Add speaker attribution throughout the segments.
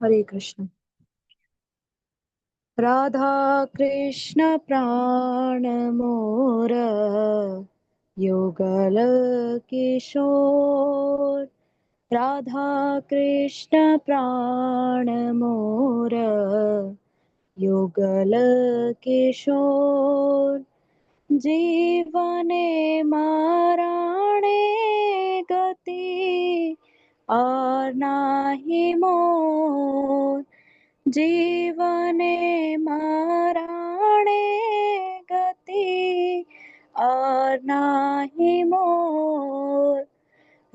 Speaker 1: हरे कृष्ण। राधा कृष्ण प्राण मोर युगल किशोर। राधा कृष्ण प्राण मोर युगल किशोर। जीवने माराणे गति और नाही मोर। जीवने माराणे गति और नाही मोर।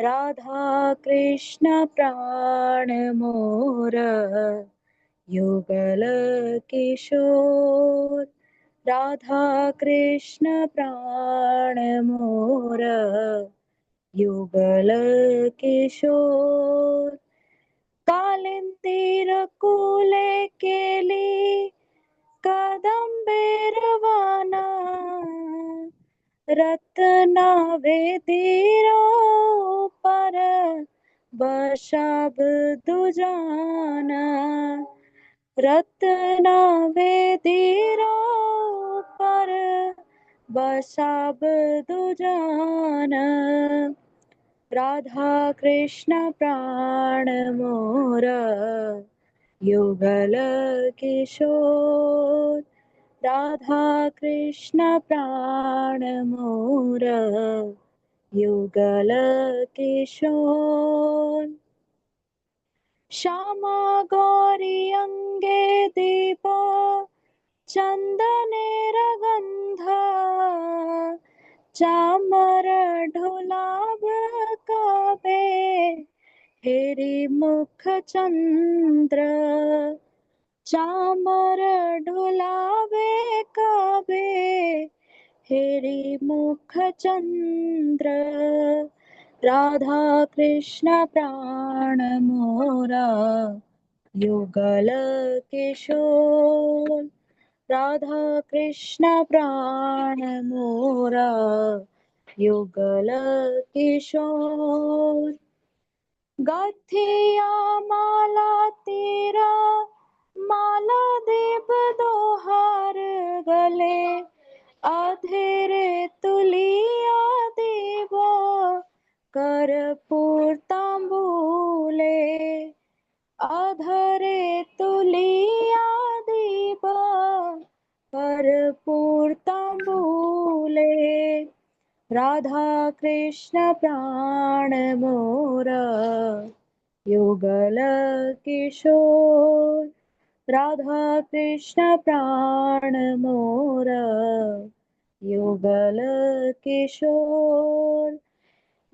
Speaker 1: राधा कृष्ण प्राण मोर युगल किशोर। राधा कृष्ण प्राण मोर युगल किशोर। कालिंदी कुले केली कादंबेरवाना रत्ना वेदीरो पर बशाब्दुजाना। रत्ना वेदीरो पर बशाब्दुजाना। राधा कृष्ण प्राण मोर युगल किशोर। राधा कृष्ण प्राण मोर युगल किशोर। श्यामा गौरी अंगे दीप चंदनेर गंध चामर ढोलाभ काबे हेरी मुख चंद्र। चामर ढोलावे काबे हेरी मुख चंद्र। राधा कृष्ण प्राण मोरा युगल किशोर। राधा कृष्ण प्राण मोरा युगल किशोर। गठिया माला तेरा माला देव दोहार गले अधेरे तुलिया देव कर्पूर तांबूले। अधरे तुलिया देव कर्पूर तांबूले। राधा कृष्ण प्राण मोर युगल किशोर। राधा कृष्ण प्राण मोर युगल किशोर।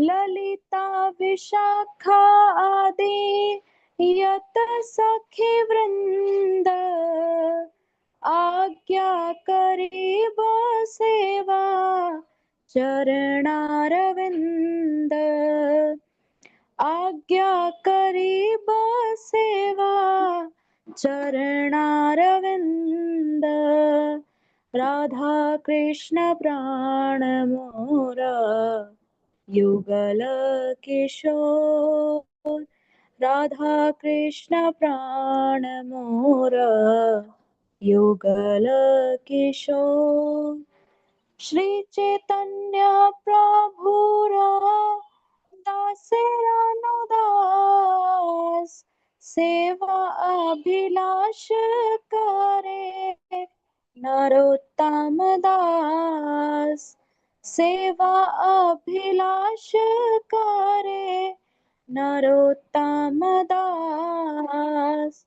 Speaker 1: ललिता विशाखा आदि यत सखी वृंद आज्ञा करीब सेवा चरणारविंद। आज्ञा करीब सेवा चरणारविंद। राधा कृष्ण प्राण मोर युगल किशोर। राधा कृष्ण प्राण मोर युगल किशोर। श्री चैतन्य प्रभुरा दासेरानुदास सेवा अभिलाष करे नरोत्तम दास। सेवा अभिलाष करे नरोत्तम दास।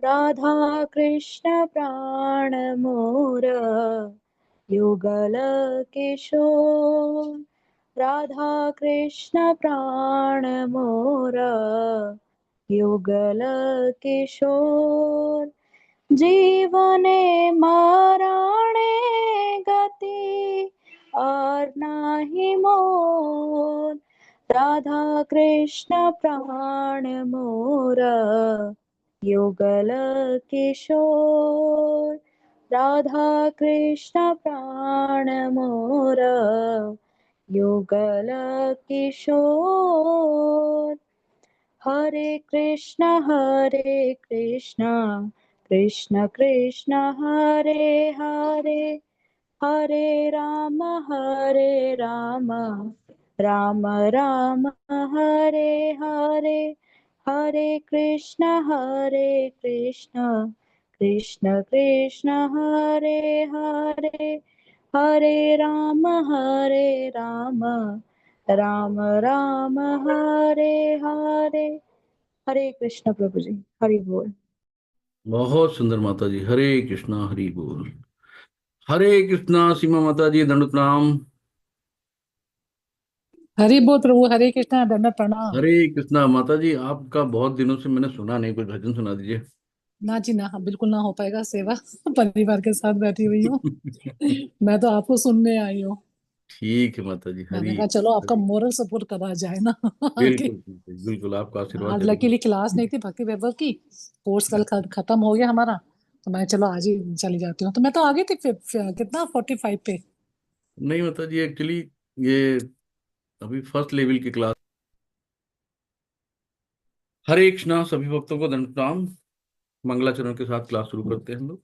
Speaker 1: राधा कृष्ण प्राण मोर युगल किशोर। राधा कृष्ण प्राण मोर युगल किशोर। जीवने माराणे गति और नाही मोर। राधा कृष्ण प्राण मोर युगल किशोर। राधा कृष्ण प्राण मोर युगल किशोर। हरे कृष्ण कृष्ण कृष्ण हरे हरे, हरे राम राम राम हरे हरे, हरे कृष्ण कृष्ण कृष्ण हरे हरे, हरे राम राम राम हरे हरे। हरे कृष्ण प्रभु जी, हरि बोल।
Speaker 2: बहुत सुंदर माता जी। हरे कृष्णा, हरि बोल। हरे कृष्णा सीमा माता जी, दंड प्रणाम।
Speaker 3: हरि बोल प्रभु, हरे कृष्णा, दंड प्रणाम।
Speaker 2: हरे कृष्णा माता जी, आपका बहुत दिनों से मैंने सुना नहीं, कुछ भजन सुना दीजिए।
Speaker 3: ना जी ना, हाँ, बिल्कुल ना हो पाएगा सेवा। परिवार के साथ बैठी हुई हूँ। मैं तो आपको सुनने आई हूँ।
Speaker 2: ठीक है माता जी।
Speaker 3: मैंने
Speaker 2: हरी
Speaker 3: कहा चलो आपका
Speaker 2: हरी।
Speaker 3: मोरल सपोर्ट करा जाए ना। आगे।
Speaker 2: बिल्कुल बिल्कुल बिल्कुल, आपका आशीर्वाद
Speaker 3: आज
Speaker 2: जरूर।
Speaker 3: लकीली क्लास नहीं थी भक्ति वैभव की। कोर्स कल खत्म हो गया हमारा। तो मैं चलो आज ही चली जाती हूँ। तो मैं तो आ गई थी कितना 45 पे।
Speaker 2: नहीं माता जी, एक्चुअली ये अभी फर्स्ट लेवल की क्लास। हरे कृष्णा सभी भक्तों को दंड प्रणाम। मंगलाचरण के साथ क्लास शुरू करते हैं हम लोग।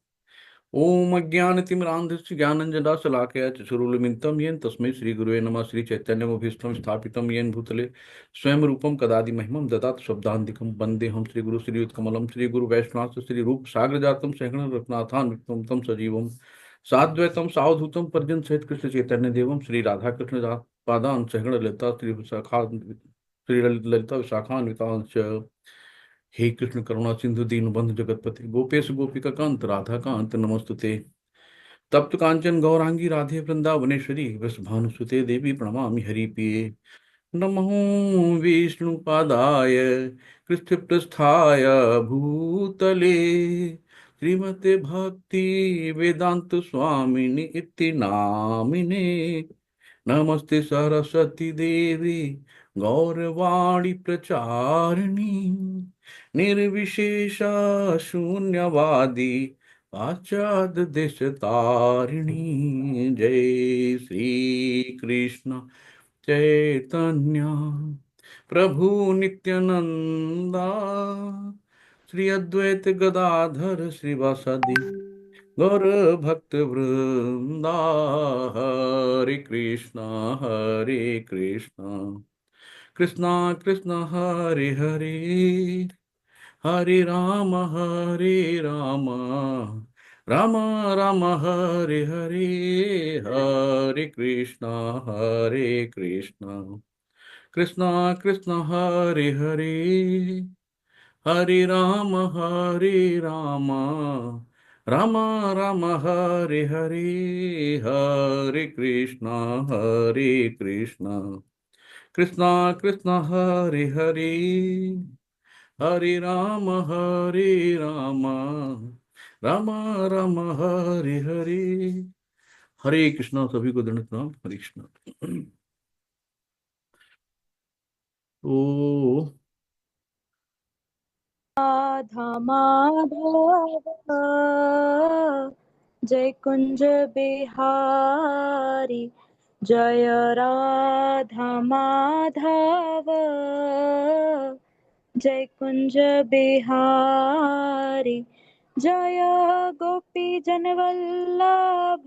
Speaker 2: ओम अज्ञानतिमिरान्धस्य ज्ञानञ्जनशलाकया चक्षुरुन्मिलितं येन तस्मै श्रीगुरुवे नमः। श्रीचैतन्यमभीष्टं स्थापितं येन भूतले स्वयं रूपं कदादि महिमं ददाति शब्दान्तिकं वन्देऽहं श्रीगुरु श्रीयुतकमलं श्रीगुरुवैष्णवांश्च श्रीरूपसागरजातं सहितं रत्नाथान्वितं तं सजीवं साद्वैतं सावधूतं पर्जन्यसहित कृष्णचैतन्यदेवं श्रीराधाकृष्णदास पादान् सहितं ललिता श्रीललिता विशाखान्वितांश्च। हे कृष्ण करुणा सिंधु दीनबंधु जगतपते गोपेश गोपिका कांत राधा कांत नमस्तुते। तप्त कांचन गौरांगी राधे वृंदावनेश्वरी वृषभानुसुते देवी प्रणमामि हरिप्रिये। नमो विष्णुपादाय कृष्णप्रस्थाय भूतले श्रीमते भक्ति वेदांत स्वामिनि इति नामिने। नमस्ते सरस्वती देवी गौरवाणी प्रचारिणी निर्विशेषा शून्यवादी पाश्चात्य देश तारिणी। जय श्री कृष्ण चैतन्य प्रभु नित्यानंदा श्री अद्वैत गदाधर श्रीवासादि गौर भक्त वृंदा। हरे कृष्णा कृष्णा कृष्णा हरे हरे, हरे राम राम राम हरे हरे। हरे कृष्णा कृष्णा कृष्णा हरे हरे, हरे राम राम राम हरे हरे। हरे कृष्णा कृष्णा कृष्णा हरे हरे, हरे राम राम राम हरे हरे। हरे कृष्णा सभी को दंड प्रणाम। हरे कृष्णा। ओ
Speaker 1: राधा माधव जय कुंज बिहारी, जय राधा माधव जय कुंज बिहारी, जय गोपी जनवल्लभ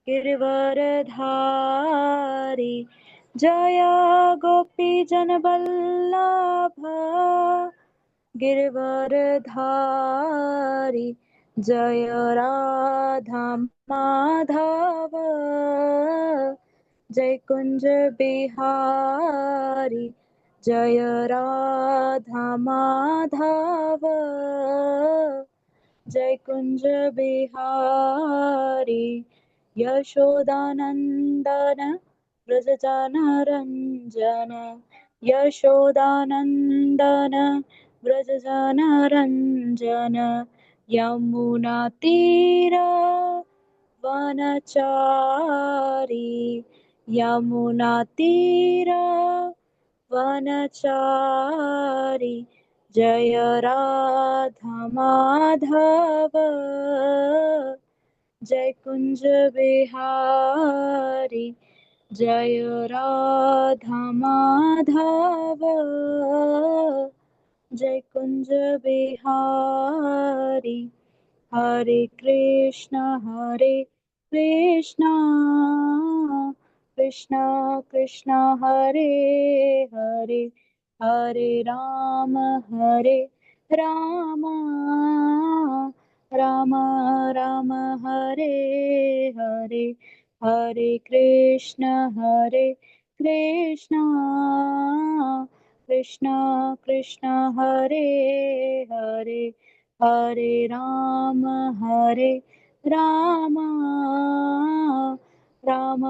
Speaker 1: गिरवरधारी, जय गोपी जनवल्लभ गिरवरधारी, जय राधा माधव जय कुंज बिहारी, जय राधा माधव जय कुंज बिहारी, यशोदानंदन व्रजजनरंजन, यशोदानंदन व्रजजनरंजन, यमुना तीर वनचारी, यमुना तीर वनचारी, जय राधा माधव जय कुंज बिहारी, जय राधा माधव जय कुंज बिहारी। हरे कृष्ण कृष्ण कृष्ण हरे हरे, हरे राम राम राम हरे हरे, हरे कृष्ण कृष्ण कृष्ण हरे हरे, हरे राम राम राम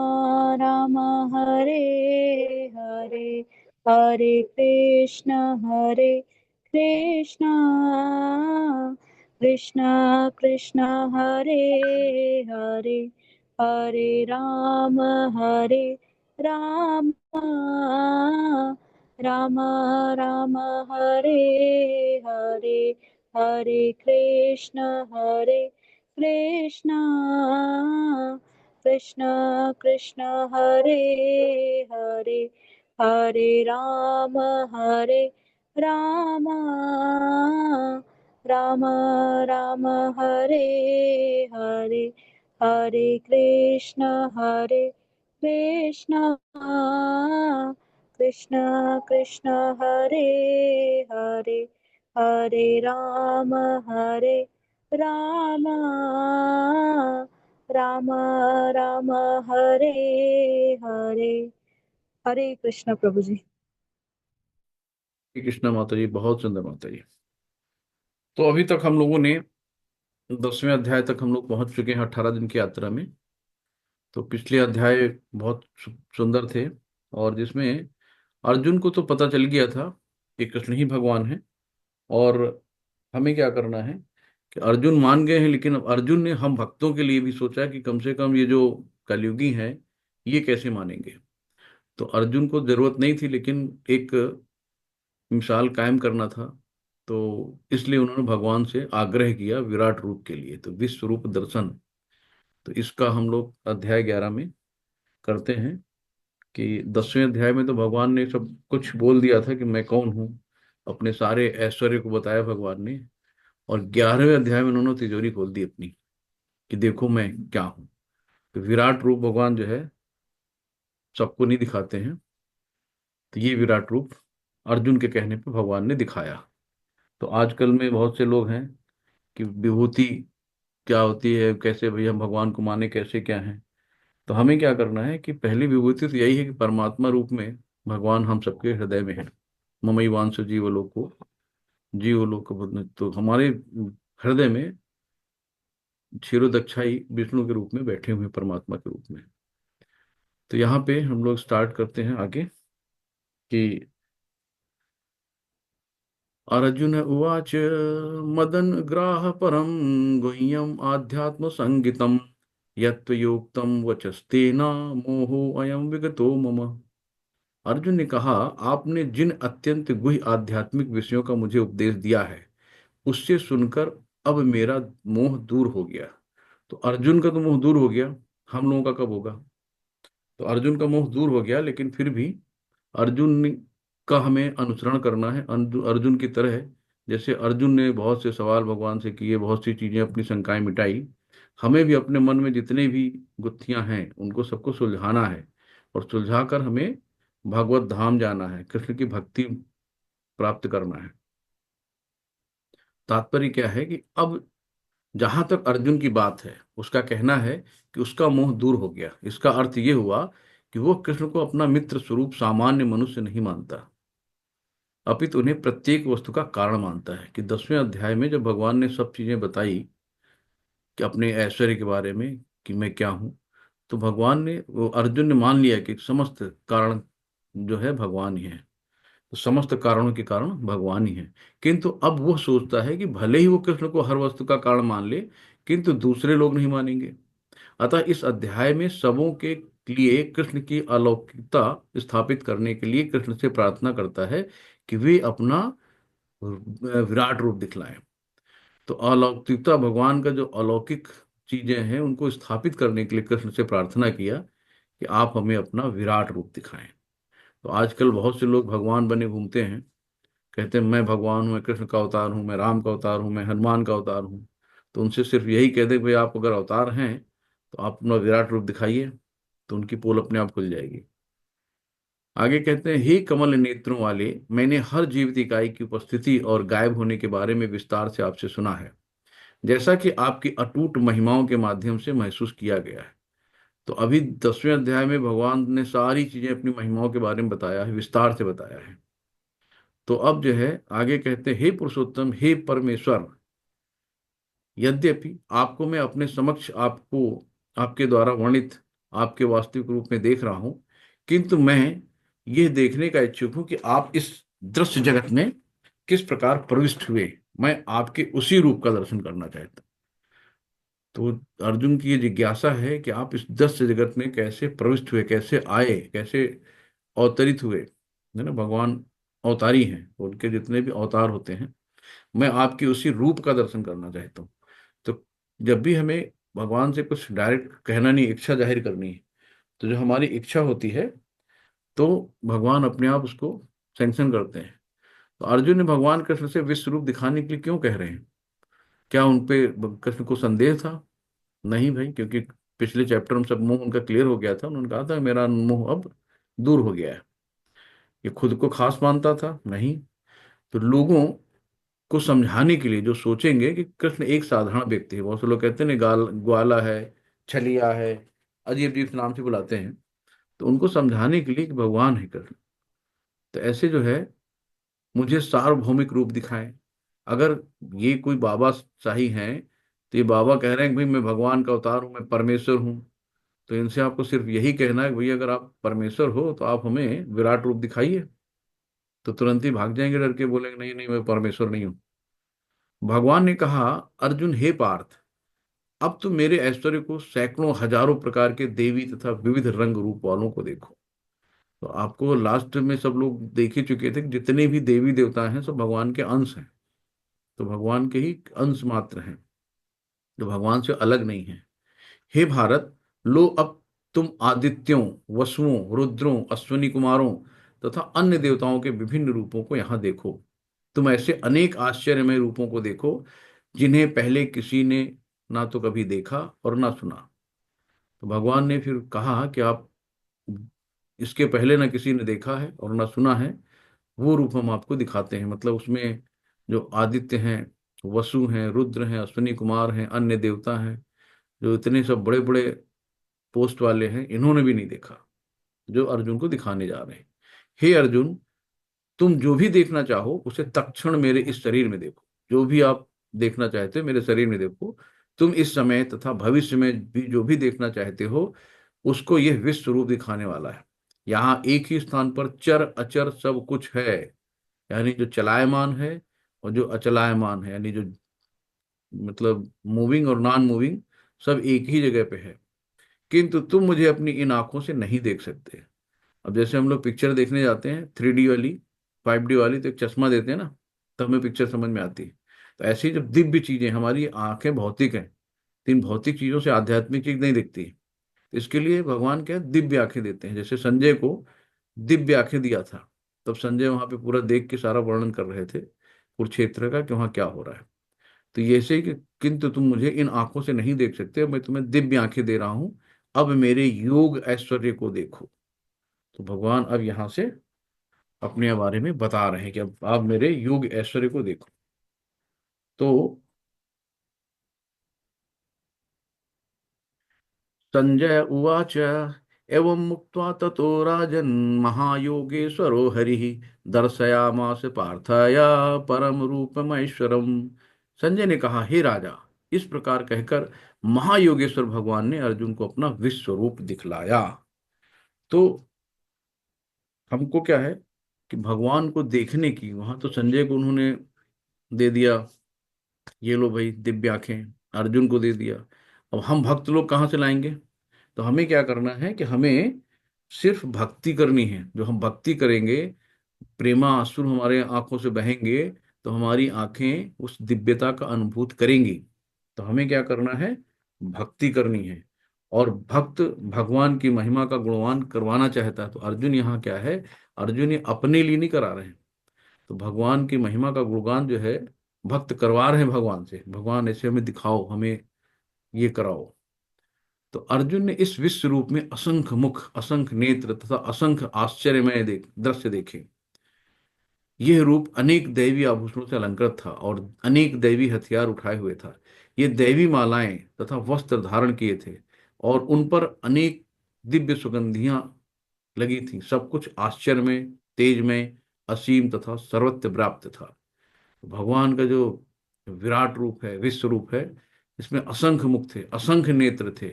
Speaker 1: राम हरे हरे, हरे कृष्ण कृष्ण कृष्ण हरे हरे, हरे राम राम राम हरे हरे, हरे कृष्ण कृष्ण कृष्ण हरे हरे, हरे राम राम राम हरे हरे, हरे कृष्ण कृष्ण कृष्ण हरे हरे, हरे राम राम राम हरे हरे। हरे कृष्ण प्रभु जी।
Speaker 2: श्री कृष्ण माता जी, बहुत सुंदर माता जी। तो अभी तक हम लोगों ने 10वें अध्याय तक हम लोग पहुंच चुके हैं, 18 दिन की यात्रा में। तो पिछले अध्याय बहुत सुंदर थे, और जिसमें अर्जुन को तो पता चल गया था कि कृष्ण ही भगवान है। और हमें क्या करना है कि अर्जुन मान गए हैं, लेकिन अब अर्जुन ने हम भक्तों के लिए भी सोचा कि कम से कम ये जो कलयुगी हैं ये कैसे मानेंगे। तो अर्जुन को जरूरत नहीं थी, लेकिन एक मिसाल कायम करना था। तो इसलिए उन्होंने भगवान से आग्रह किया विराट रूप के लिए, तो विश्व रूप दर्शन। तो इसका हम लोग अध्याय 11 में करते हैं कि 10वें अध्याय में तो भगवान ने सब कुछ बोल दिया था कि मैं कौन हूँ, अपने सारे ऐश्वर्य को बताया भगवान ने। और 11वें अध्याय में उन्होंने तिजोरी खोल दी अपनी, कि देखो मैं क्या हूँ। तो विराट रूप भगवान जो है सबको नहीं दिखाते हैं, तो ये विराट रूप अर्जुन के कहने पर भगवान ने दिखाया। तो आजकल में बहुत से लोग हैं कि विभूति क्या होती है, कैसे भाई हम भगवान को माने, कैसे क्या है। तो हमें क्या करना है कि पहली विभूति तो यही है कि परमात्मा रूप में भगवान हम सबके हृदय में है। ममई वांस जीवलोक तो हमारे हृदय में क्षीरोदक्षाई विष्णु के रूप में बैठे हुए हैं, परमात्मा के रूप में। तो यहाँ पे हम लोग स्टार्ट करते हैं आगे कि अर्जुन उवाच मदन ग्राह परम गुह्यम आध्यात्म संगितम यत्त्वयोक्तम वचस्तेना मोहो अयम विगतो मम। अर्जुन ने कहा, आपने जिन अत्यंत गुह्य आध्यात्मिक विषयों का मुझे उपदेश दिया है उससे सुनकर अब मेरा मोह दूर हो गया। तो अर्जुन का तो मोह दूर हो गया, हम लोगों का कब होगा। तो अर्जुन का मोह दूर हो गया, लेकिन फिर भी का हमें अनुसरण करना है अर्जुन की तरह। जैसे अर्जुन ने बहुत से सवाल भगवान से किए, बहुत सी चीजें अपनी शंकाएं मिटाई, हमें भी अपने मन में जितने भी गुत्थियां हैं उनको सबको सुलझाना है। और सुलझा कर हमें भगवत धाम जाना है, कृष्ण की भक्ति प्राप्त करना है। तात्पर्य क्या है कि अब जहां तक अर्जुन की बात है, उसका कहना है कि उसका मोह दूर हो गया। इसका अर्थ ये हुआ कि वो कृष्ण को अपना मित्र स्वरूप सामान्य मनुष्य नहीं मानता, अपितु उन्हें प्रत्येक वस्तु का कारण मानता है। कि 10वें अध्याय में जब भगवान ने सब चीजें बताई कि अपने ऐश्वर्य के बारे में कि मैं क्या हूं, तो भगवान ने वो अर्जुन ने मान लिया कि समस्त कारण जो है भगवान ही है। तो समस्त कारणों के कारण भगवान ही है। किंतु अब वो सोचता है कि भले ही वो कृष्ण को हर वस्तु का कारण मान ले, किंतु दूसरे लोग नहीं मानेंगे। अतः इस अध्याय में सबों के लिए कृष्ण की अलौकिकता स्थापित करने के लिए कृष्ण से प्रार्थना करता है कि वे अपना विराट रूप दिखलाएं। तो अलौकिकता, भगवान का जो अलौकिक चीजें हैं उनको स्थापित करने के लिए कृष्ण से प्रार्थना किया कि आप हमें अपना विराट रूप दिखाएं। तो आजकल बहुत से लोग भगवान बने घूमते हैं, कहते हैं मैं भगवान हूँ, मैं कृष्ण का अवतार हूँ, मैं राम का अवतार हूँ, मैं हनुमान का अवतार हूँ। तो उनसे सिर्फ यही कह दे भाई आप अगर अवतार हैं तो आप अपना विराट रूप दिखाइए, तो उनकी पोल अपने आप खुल जाएगी। आगे कहते हैं, हे कमल नेत्रों वाले, मैंने हर जीवित इकाई की उपस्थिति और गायब होने के बारे में विस्तार से आपसे सुना है, जैसा कि आपकी अटूट महिमाओं के माध्यम से महसूस किया गया है। तो अभी 10वें अध्याय में भगवान ने सारी चीजें अपनी महिमाओं के बारे में बताया है, विस्तार से बताया है। तो अब जो है आगे कहते हैं, हे पुरुषोत्तम, हे परमेश्वर, यद्यपि आपको मैं अपने समक्ष आपको आपके द्वारा वर्णित आपके वास्तविक रूप में देख रहा हूं, किंतु मैं यह देखने का इच्छुक हूं कि आप इस दृश्य जगत में किस प्रकार प्रविष्ट हुए। मैं आपके उसी रूप का दर्शन करना चाहता हूं। तो अर्जुन की ये जिज्ञासा है कि आप इस दृश्य जगत में कैसे प्रविष्ट हुए, कैसे आए, कैसे अवतरित हुए, है ना। भगवान अवतारी हैं, उनके जितने भी अवतार होते हैं, मैं आपकी उसी रूप का दर्शन करना चाहता हूँ। तो जब भी हमें भगवान से कुछ डायरेक्ट कहना नहीं, इच्छा जाहिर करनी है, तो जो हमारी इच्छा होती है तो भगवान अपने आप उसको सैंक्शन करते हैं। तो अर्जुन ने भगवान कृष्ण से विश्व रूप दिखाने के लिए क्यों कह रहे हैं? क्या उन पे कृष्ण को संदेह था? नहीं भाई, क्योंकि पिछले चैप्टर में सब मोह उनका क्लियर हो गया था। उन्होंने कहा था मेरा मोह अब दूर हो गया है। ये खुद को खास मानता था? नहीं। तो लोगों को समझाने के लिए जो सोचेंगे कि कृष्ण एक साधारण व्यक्ति है, बहुत से लोग कहते हैं ना ग्वाला है, छलिया है, अजीब अजीब नाम से बुलाते हैं, तो उनको समझाने के लिए कि भगवान है कृष्ण। तो ऐसे जो है मुझे सार्वभौमिक रूप दिखाएं। अगर ये कोई बाबा शाही हैं, तो ये बाबा कह रहे हैं कि भाई मैं भगवान का अवतार हूं, मैं परमेश्वर हूं, तो इनसे आपको सिर्फ यही कहना है कि भाई अगर आप परमेश्वर हो तो आप हमें विराट रूप दिखाइए। तो तुरंत ही भाग जाएंगे डर के, बोलेंगे नहीं नहीं मैं परमेश्वर नहीं हूं। भगवान ने कहा, अर्जुन हे पार्थ, अब तुम मेरे ऐश्वर्य को सैकड़ों हजारों प्रकार के देवी तथा विविध रंग रूप वालों को देखो। तो आपको लास्ट में सब लोग देख ही चुके थे कि जितने भी देवी देवता हैं सब भगवान के अंश हैं, तो भगवान के ही अंश मात्र हैं, जो भगवान से अलग नहीं है। हे भारत, लो अब तुम आदित्यों, वसुओं, रुद्रों, अश्विनी कुमारों तथा अन्य देवताओं के विभिन्न रूपों को यहां देखो। तुम ऐसे अनेक आश्चर्यमय रूपों को देखो जिन्हें पहले किसी ने ना तो कभी देखा और ना सुना। तो भगवान ने फिर कहा कि आप इसके पहले ना किसी ने देखा है और ना सुना है, वो रूप हम आपको दिखाते हैं। मतलब उसमें जो आदित्य हैं, वसु हैं, रुद्र हैं, अश्विनी कुमार हैं, अन्य देवता हैं, जो इतने सब बड़े बड़े पोस्ट वाले हैं, इन्होंने भी नहीं देखा, जो अर्जुन को दिखाने जा रहे हैं। हे अर्जुन, तुम जो भी देखना चाहो उसे तत्क्षण मेरे इस शरीर में देखो। जो भी आप देखना चाहते हो मेरे शरीर में देखो। तुम इस समय तथा भविष्य में भी जो भी देखना चाहते हो उसको यह विश्व रूप दिखाने वाला है। यहाँ एक ही स्थान पर चर अचर सब कुछ है, यानी जो चलायमान है और जो अचलायमान है, यानी जो मतलब मूविंग और नॉन मूविंग, सब एक ही जगह पे है। किंतु तुम मुझे अपनी इन आंखों से नहीं देख सकते। अब जैसे हम लोग पिक्चर देखने जाते हैं 3D वाली, 5D वाली, तो एक चश्मा देते हैं ना, तब हमें पिक्चर समझ में आती है। तो ऐसी जब दिव्य चीजें, हमारी आंखें भौतिक हैं, तो इन भौतिक चीजों से आध्यात्मिक चीज नहीं दिखती। तो इसके लिए भगवान क्या है, दिव्य आंखें देते हैं। जैसे संजय को दिव्य आंखें दिया था, तब संजय वहां पे पूरा देख के सारा वर्णन कर रहे थे कुरुक्षेत्र का कि वहां क्या हो रहा है। तो ये ऐसे ही कि किंतु तुम मुझे इन आंखों से नहीं देख सकते, मैं तुम्हें दिव्य आंखें दे रहा हूं, अब मेरे योग ऐश्वर्य को देखो। तो भगवान अब यहां से अपने बारे में बता रहे हैं कि अब आप मेरे योग ऐश्वर्य को देखो। तो संजय उवाच, एवं मुक्त्वा ततो राजन् महायोगेश्वरो हरिः दर्शयामास पार्थाय परम रूपमैश्वरम। संजय ने कहा, हे राजा, इस प्रकार कहकर महायोगेश्वर भगवान ने अर्जुन को अपना विश्व रूप दिखलाया। तो हमको क्या है कि भगवान को देखने की, वहां तो संजय को उन्होंने दे दिया, ये लो भाई दिव्य आंखें, अर्जुन को दे दिया। अब हम भक्त लोग कहाँ से लाएंगे? तो हमें क्या करना है कि हमें सिर्फ भक्ति करनी है। जो हम भक्ति करेंगे, प्रेमा आंसू हमारे आंखों से बहेंगे, तो हमारी आंखें उस दिव्यता का अनुभूत करेंगी। तो हमें क्या करना है? भक्ति करनी है। और भक्त भगवान की महिमा का गुणगान करवाना चाहता है। तो अर्जुन यहाँ क्या है, अर्जुन ये अपने लिए नहीं करा रहे हैं। तो भगवान की महिमा का गुणगान जो है भक्त करवा रहे हैं भगवान से, भगवान ऐसे हमें दिखाओ, हमें ये कराओ। तो अर्जुन ने इस विश्व रूप में असंख्य मुख, असंख्य नेत्र तथा असंख्य आश्चर्यमय दृश्य देखे। यह रूप अनेक दैवी आभूषणों से अलंकृत था और अनेक दैवी हथियार उठाए हुए था। ये दैवी मालाएं तथा वस्त्र धारण किए थे और उन पर अनेक दिव्य सुगंधियां लगी थी। सब कुछ आश्चर्य में, तेज में, असीम तथा सर्वत्र व्याप्त था। भगवान का जो विराट रूप है, विश्व रूप है, इसमें असंख्य मुख थे, असंख्य नेत्र थे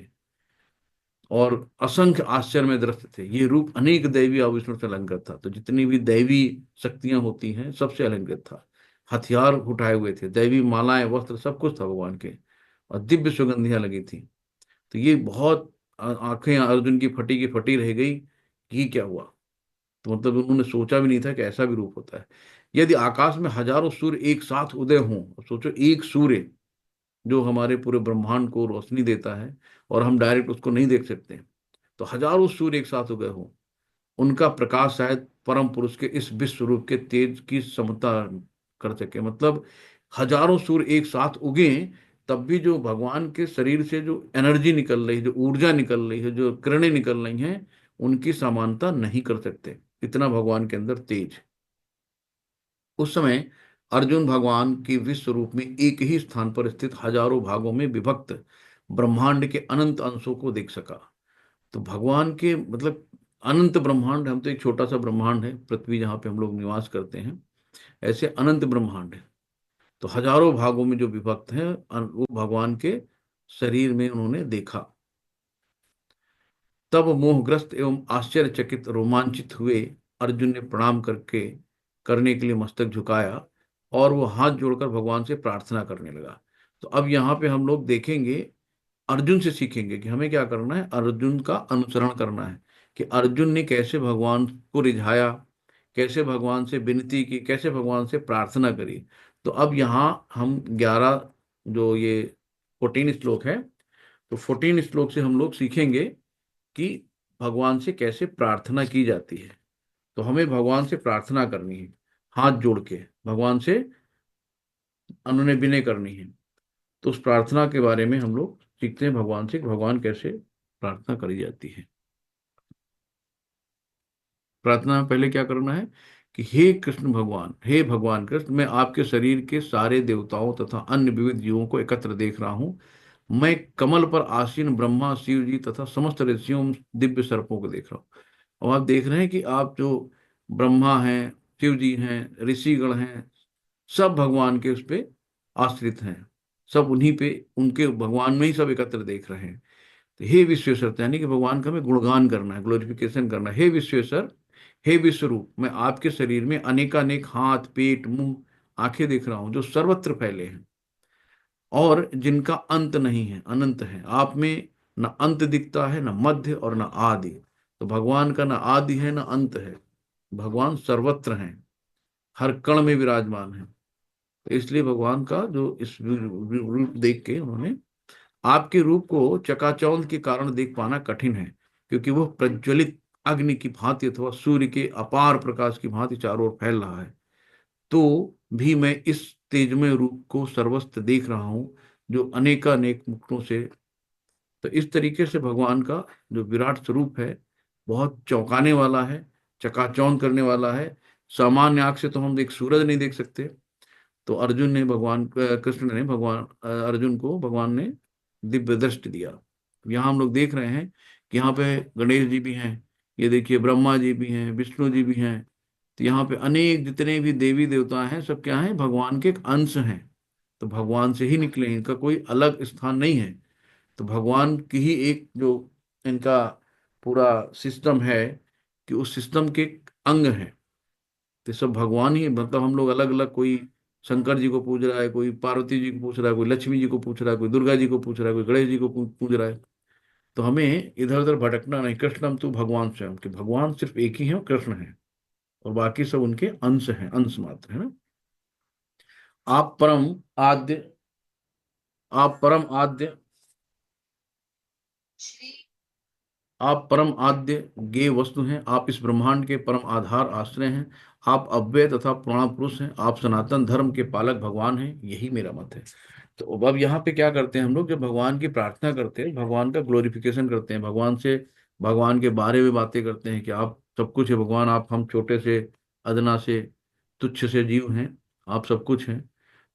Speaker 2: और असंख्य आश्चर्यमय दृश्य थे। ये रूप अनेक दैवी आभूषणों से अलंकृत था। तो जितनी भी दैवी शक्तियां होती हैं सबसे अलंकृत था। हथियार उठाए हुए थे, दैवी मालाएं, वस्त्र, सब कुछ था भगवान के, और दिव्य सुगंधियां लगी थी। तो ये बहुत आंखें अर्जुन की फटी रह गई कि ये क्या हुआ। तो मतलब उन्होंने सोचा भी नहीं था कि ऐसा भी रूप होता है। यदि आकाश में हजारों सूर्य एक साथ उदय हों, सोचो एक सूर्य जो हमारे पूरे ब्रह्मांड को रोशनी देता है और हम डायरेक्ट उसको नहीं देख सकते, तो हजारों सूर्य एक साथ उदय हो, उनका प्रकाश शायद परम पुरुष के इस विश्व रूप के तेज की समता कर सके। मतलब हजारों सूर्य एक साथ उगे, तब भी जो भगवान के शरीर से जो एनर्जी निकल रही है, जो ऊर्जा निकल रही है, जो किरणें निकल रही हैं, उनकी समानता नहीं कर सकते। इतना भगवान के अंदर तेज। उस समय अर्जुन भगवान के विश्व रूप में एक ही स्थान पर स्थित हजारों भागों में विभक्त ब्रह्मांड के अनंत अंशों को देख सका। तो भगवान के मतलब अनंत ब्रह्मांड, हम तो एक छोटा सा ब्रह्मांड है पृथ्वी जहाँ पे हम लोग निवास करते हैं, ऐसे अनंत ब्रह्मांड है। तो हजारों भागों में जो विभक्त हैं वो भगवान के शरीर में उन्होंने देखा। तब मोहग्रस्त एवं आश्चर्यचकित रोमांचित हुए अर्जुन ने प्रणाम करने के लिए मस्तक झुकाया और वो हाथ जोड़कर भगवान से प्रार्थना करने लगा। तो अब यहाँ पे हम लोग देखेंगे, अर्जुन से सीखेंगे कि हमें क्या करना है, अर्जुन का अनुसरण करना है कि अर्जुन ने कैसे भगवान को रिझाया, कैसे भगवान से विनती की, कैसे भगवान से प्रार्थना करी। तो अब यहाँ हम 11 जो ये 14 श्लोक है, तो 14 श्लोक से हम लोग सीखेंगे कि भगवान से कैसे प्रार्थना की जाती है। तो हमें भगवान से प्रार्थना करनी है, हाथ जोड़ के भगवान से उन्होंने विनय करनी है। तो उस प्रार्थना के बारे में हम लोग सीखते हैं भगवान से कि भगवान कैसे प्रार्थना करी जाती है। प्रार्थना में पहले क्या करना है कि हे कृष्ण भगवान, हे भगवान कृष्ण, मैं आपके शरीर के सारे देवताओं तथा अन्य विविध जीवों को एकत्र देख रहा हूँ। मैं कमल पर आसीन ब्रह्मा, शिव जी तथा समस्त ऋषियों, दिव्य सर्पों को देख रहा हूँ। और आप देख रहे हैं कि आप जो ब्रह्मा हैं, शिव जी हैं, ऋषिगण हैं, सब भगवान के उस पे आश्रित हैं, सब उन्हीं पे, उनके भगवान में ही सब एकत्र देख रहे हैं। तो हे विश्वेश्वर, यानी कि भगवान का हमें गुणगान करना है, ग्लोरिफिकेशन करना है। हे विश्वेश्वर, हे विश्वरूप, मैं आपके शरीर में अनेकानेक हाथ, पेट, मुंह, आंखें देख रहा हूं जो सर्वत्र फैले हैं और जिनका अंत नहीं है, अनंत है। आप में न अंत दिखता है, न मध्य और न आदि। तो भगवान का न आदि है, न अंत है। भगवान सर्वत्र हैं, हर कण में विराजमान है। तो इसलिए भगवान का जो इस रूप देख के उन्होंने, आपके रूप को चकाचौंध के कारण देख पाना कठिन है, क्योंकि वह प्रज्वलित अग्नि की भांति अथवा सूर्य के अपार प्रकाश की भांति चारों ओर फैल रहा है। तो भी मैं इस तेजमय रूप को सर्वस्त्र देख रहा हूं जो अनेकानेक मुखों से। तो इस तरीके से भगवान का जो विराट स्वरूप है बहुत चौंकाने वाला है, चकाचौंध करने वाला है। सामान्य आंख से तो हम एक सूरज नहीं देख सकते। तो अर्जुन ने भगवान कृष्ण ने भगवान अर्जुन को भगवान ने दिव्य दृष्टि दिया। यहाँ हम लोग देख रहे हैं कि यहाँ पे गणेश जी भी हैं, ये देखिए ब्रह्मा जी भी हैं, विष्णु जी भी हैं। तो यहाँ पे अनेक जितने भी देवी देवता हैं सब क्या हैं, भगवान के एक अंश हैं। तो भगवान से ही निकले हैं, इनका कोई अलग स्थान नहीं है। तो भगवान की ही एक जो इनका पूरा सिस्टम है कि उस सिस्टम के एक अंग है। तो सब भगवान ही, मतलब हम लोग अलग अलग, कोई शंकर जी को पूज रहा है, कोई पार्वती जी को पूछ रहा है, कोई लक्ष्मी जी को पूछ रहा है, कोई दुर्गा जी को पूछ रहा है, कोई गणेश जी को पूज रहा है। तो हमें इधर उधर भटकना नहीं। कृष्णम तू भगवान स्वयं, कि भगवान सिर्फ एक ही है, वो कृष्ण है, और बाकी सब उनके अंश हैं, अंश मात्र है ना। आप परम आद्य, आप परम आद्य आप परम आद्य गेय वस्तु हैं, आप इस ब्रह्मांड के परम आधार आश्रय हैं, आप अव्यय तथा पुराण पुरुष हैं, आप सनातन धर्म के पालक भगवान हैं, यही मेरा मत है। तो अब यहाँ पे क्या करते हैं हम लोग, जब भगवान की प्रार्थना करते हैं, भगवान का ग्लोरिफिकेशन करते हैं, भगवान से भगवान के बारे में बातें करते हैं कि आप सब कुछ है भगवान, आप हम छोटे से अदना से तुच्छ से जीव हैं, आप सब कुछ हैं।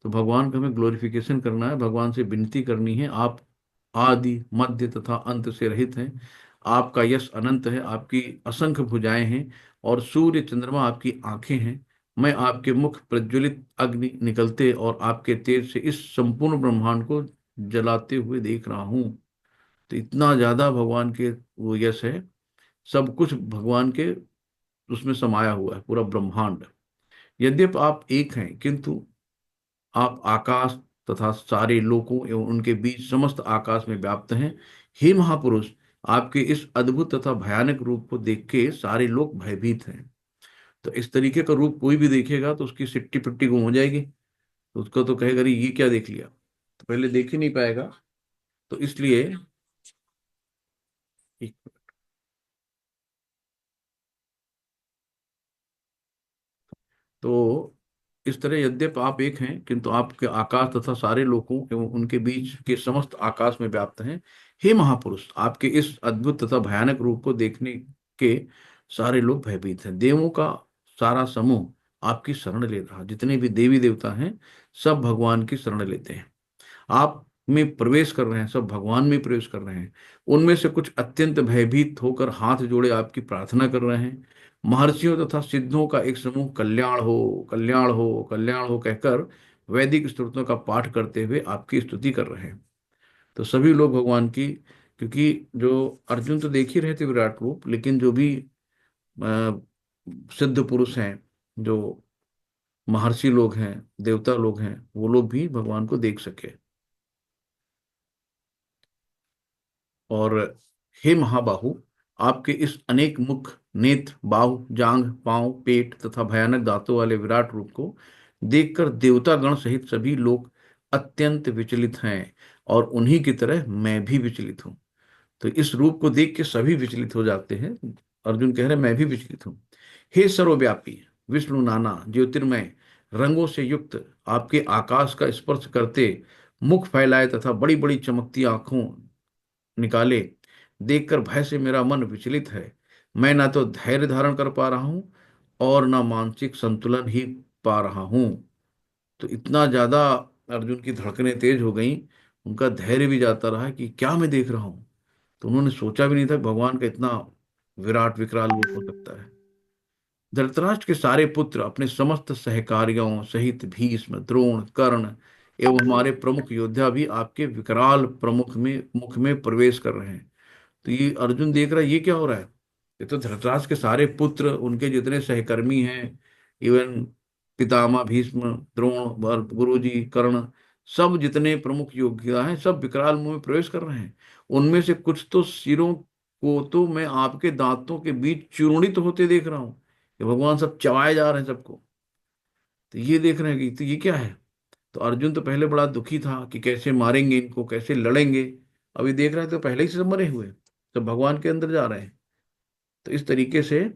Speaker 2: तो भगवान का हमें ग्लोरिफिकेशन करना है, भगवान से विनती करनी है, आप आदि मध्य तथा अंत से रहित हैं, आपका यश अनंत है, आपकी असंख्य भुजाएं हैं और सूर्य चंद्रमा आपकी आंखें हैं। मैं आपके मुख प्रज्वलित अग्नि निकलते और आपके तेज से इस संपूर्ण ब्रह्मांड को जलाते हुए देख रहा हूं। तो इतना ज्यादा भगवान के वो यश है, सब कुछ भगवान के उसमें समाया हुआ है, पूरा ब्रह्मांड। यद्यपि आप एक हैं, किंतु आप आकाश तथा सारे लोकों एवं उनके बीच समस्त आकाश में व्याप्त हैं। हे महापुरुष, आपके इस अद्भुत तथा भयानक रूप को देख के सारे लोग भयभीत हैं। तो इस तरीके का रूप कोई भी देखेगा तो उसकी सिट्टी पिट्टी गुम हो जाएगी, तो उसको तो कहेगा अरे ये क्या देख लिया, तो पहले देख ही नहीं पाएगा। तो इसलिए तो इस तरह यद्यप आप एक हैं, किंतु आपके आकाश तथा सारे लोकों एवं उनके बीच के समस्त आकाश में व्याप्त हैं। हे महापुरुष, आपके इस अद्भुत तथा भयानक रूप को देखने के सारे लोग भयभीत हैं। देवों का सारा समूह आपकी शरण ले रहा, जितने भी देवी देवता हैं सब भगवान की शरण लेते हैं, आप में प्रवेश कर रहे हैं, सब भगवान में प्रवेश कर रहे हैं। उनमें से कुछ अत्यंत भयभीत होकर हाथ जोड़े आपकी प्रार्थना कर रहे हैं। महर्षियों तथा सिद्धों का एक समूह कल्याण हो कल्याण हो कल्याण हो कहकर वैदिक स्तुतियों का पाठ करते हुए आपकी स्तुति कर रहे हैं। तो सभी लोग भगवान की, क्योंकि जो अर्जुन तो देख ही रहे थे विराट रूप, लेकिन जो भी अ, सिद्ध पुरुष हैं, जो महर्षि लोग हैं, देवता लोग हैं, वो लोग भी भगवान को देख सके। और हे महाबाहु, आपके इस अनेक मुख, नेत्र, बाहु, जांघ, पांव, पेट तथा भयानक दांतों वाले विराट रूप को देखकर देवता गण सहित सभी लोग अत्यंत विचलित हैं, और उन्हीं की तरह मैं भी विचलित हूं। तो इस रूप को देख के सभी विचलित हो जाते हैं। अर्जुन कह रहे मैं भी विचलित हूं। हे सर्वव्यापी, विष्णु नाना, ज्योतिर्मय, रंगों से युक्त, आपके आकाश का स्पर्श करते मुख फैलाए तथा बड़ी बड़ी चमकती आंखों निकाले देखकर भय से मेरा मन विचलित है। मैं ना तो धैर्य धारण कर पा रहा हूं और ना मानसिक संतुलन ही पा रहा हूं। तो इतना ज्यादा अर्जुन की धड़कनें तेज हो गई, उनका धैर्य भी जाता रहा कि क्या मैं देख रहा हूं। तो उन्होंने सोचा भी नहीं था भगवान का इतना विराट विकराल रूप हो सकता है। धृतराष्ट्र के सारे पुत्र अपने समस्त सहकारियों सहित भीष्म, द्रोण, कर्ण एवं हमारे प्रमुख योद्धा भी आपके विकराल प्रमुख में मुख में प्रवेश कर रहे हैं। तो ये अर्जुन देख रहा है ये क्या हो रहा है। ये तो धृतराष्ट्र के सारे पुत्र, उनके जितने सहकर्मी हैं, इवन पितामह भीष्म, द्रोण और गुरुजी कर्ण, सब जितने प्रमुख योद्धा हैं सब विकराल मुंह में प्रवेश कर रहे हैं। उनमें से कुछ तो सिरों को तो मैं आपके दांतों के बीच चूर्णित होते देख रहा हूं, कि भगवान सब चबाए जा रहे हैं सबको। तो ये देख रहे हैं कि तो ये क्या है। तो अर्जुन तो पहले बड़ा दुखी था कि कैसे मारेंगे इनको, कैसे लड़ेंगे। अभी देख रहे हैं तो पहले ही से सब मरे हुए, तो भगवान के अंदर जा रहे हैं। तो इस तरीके से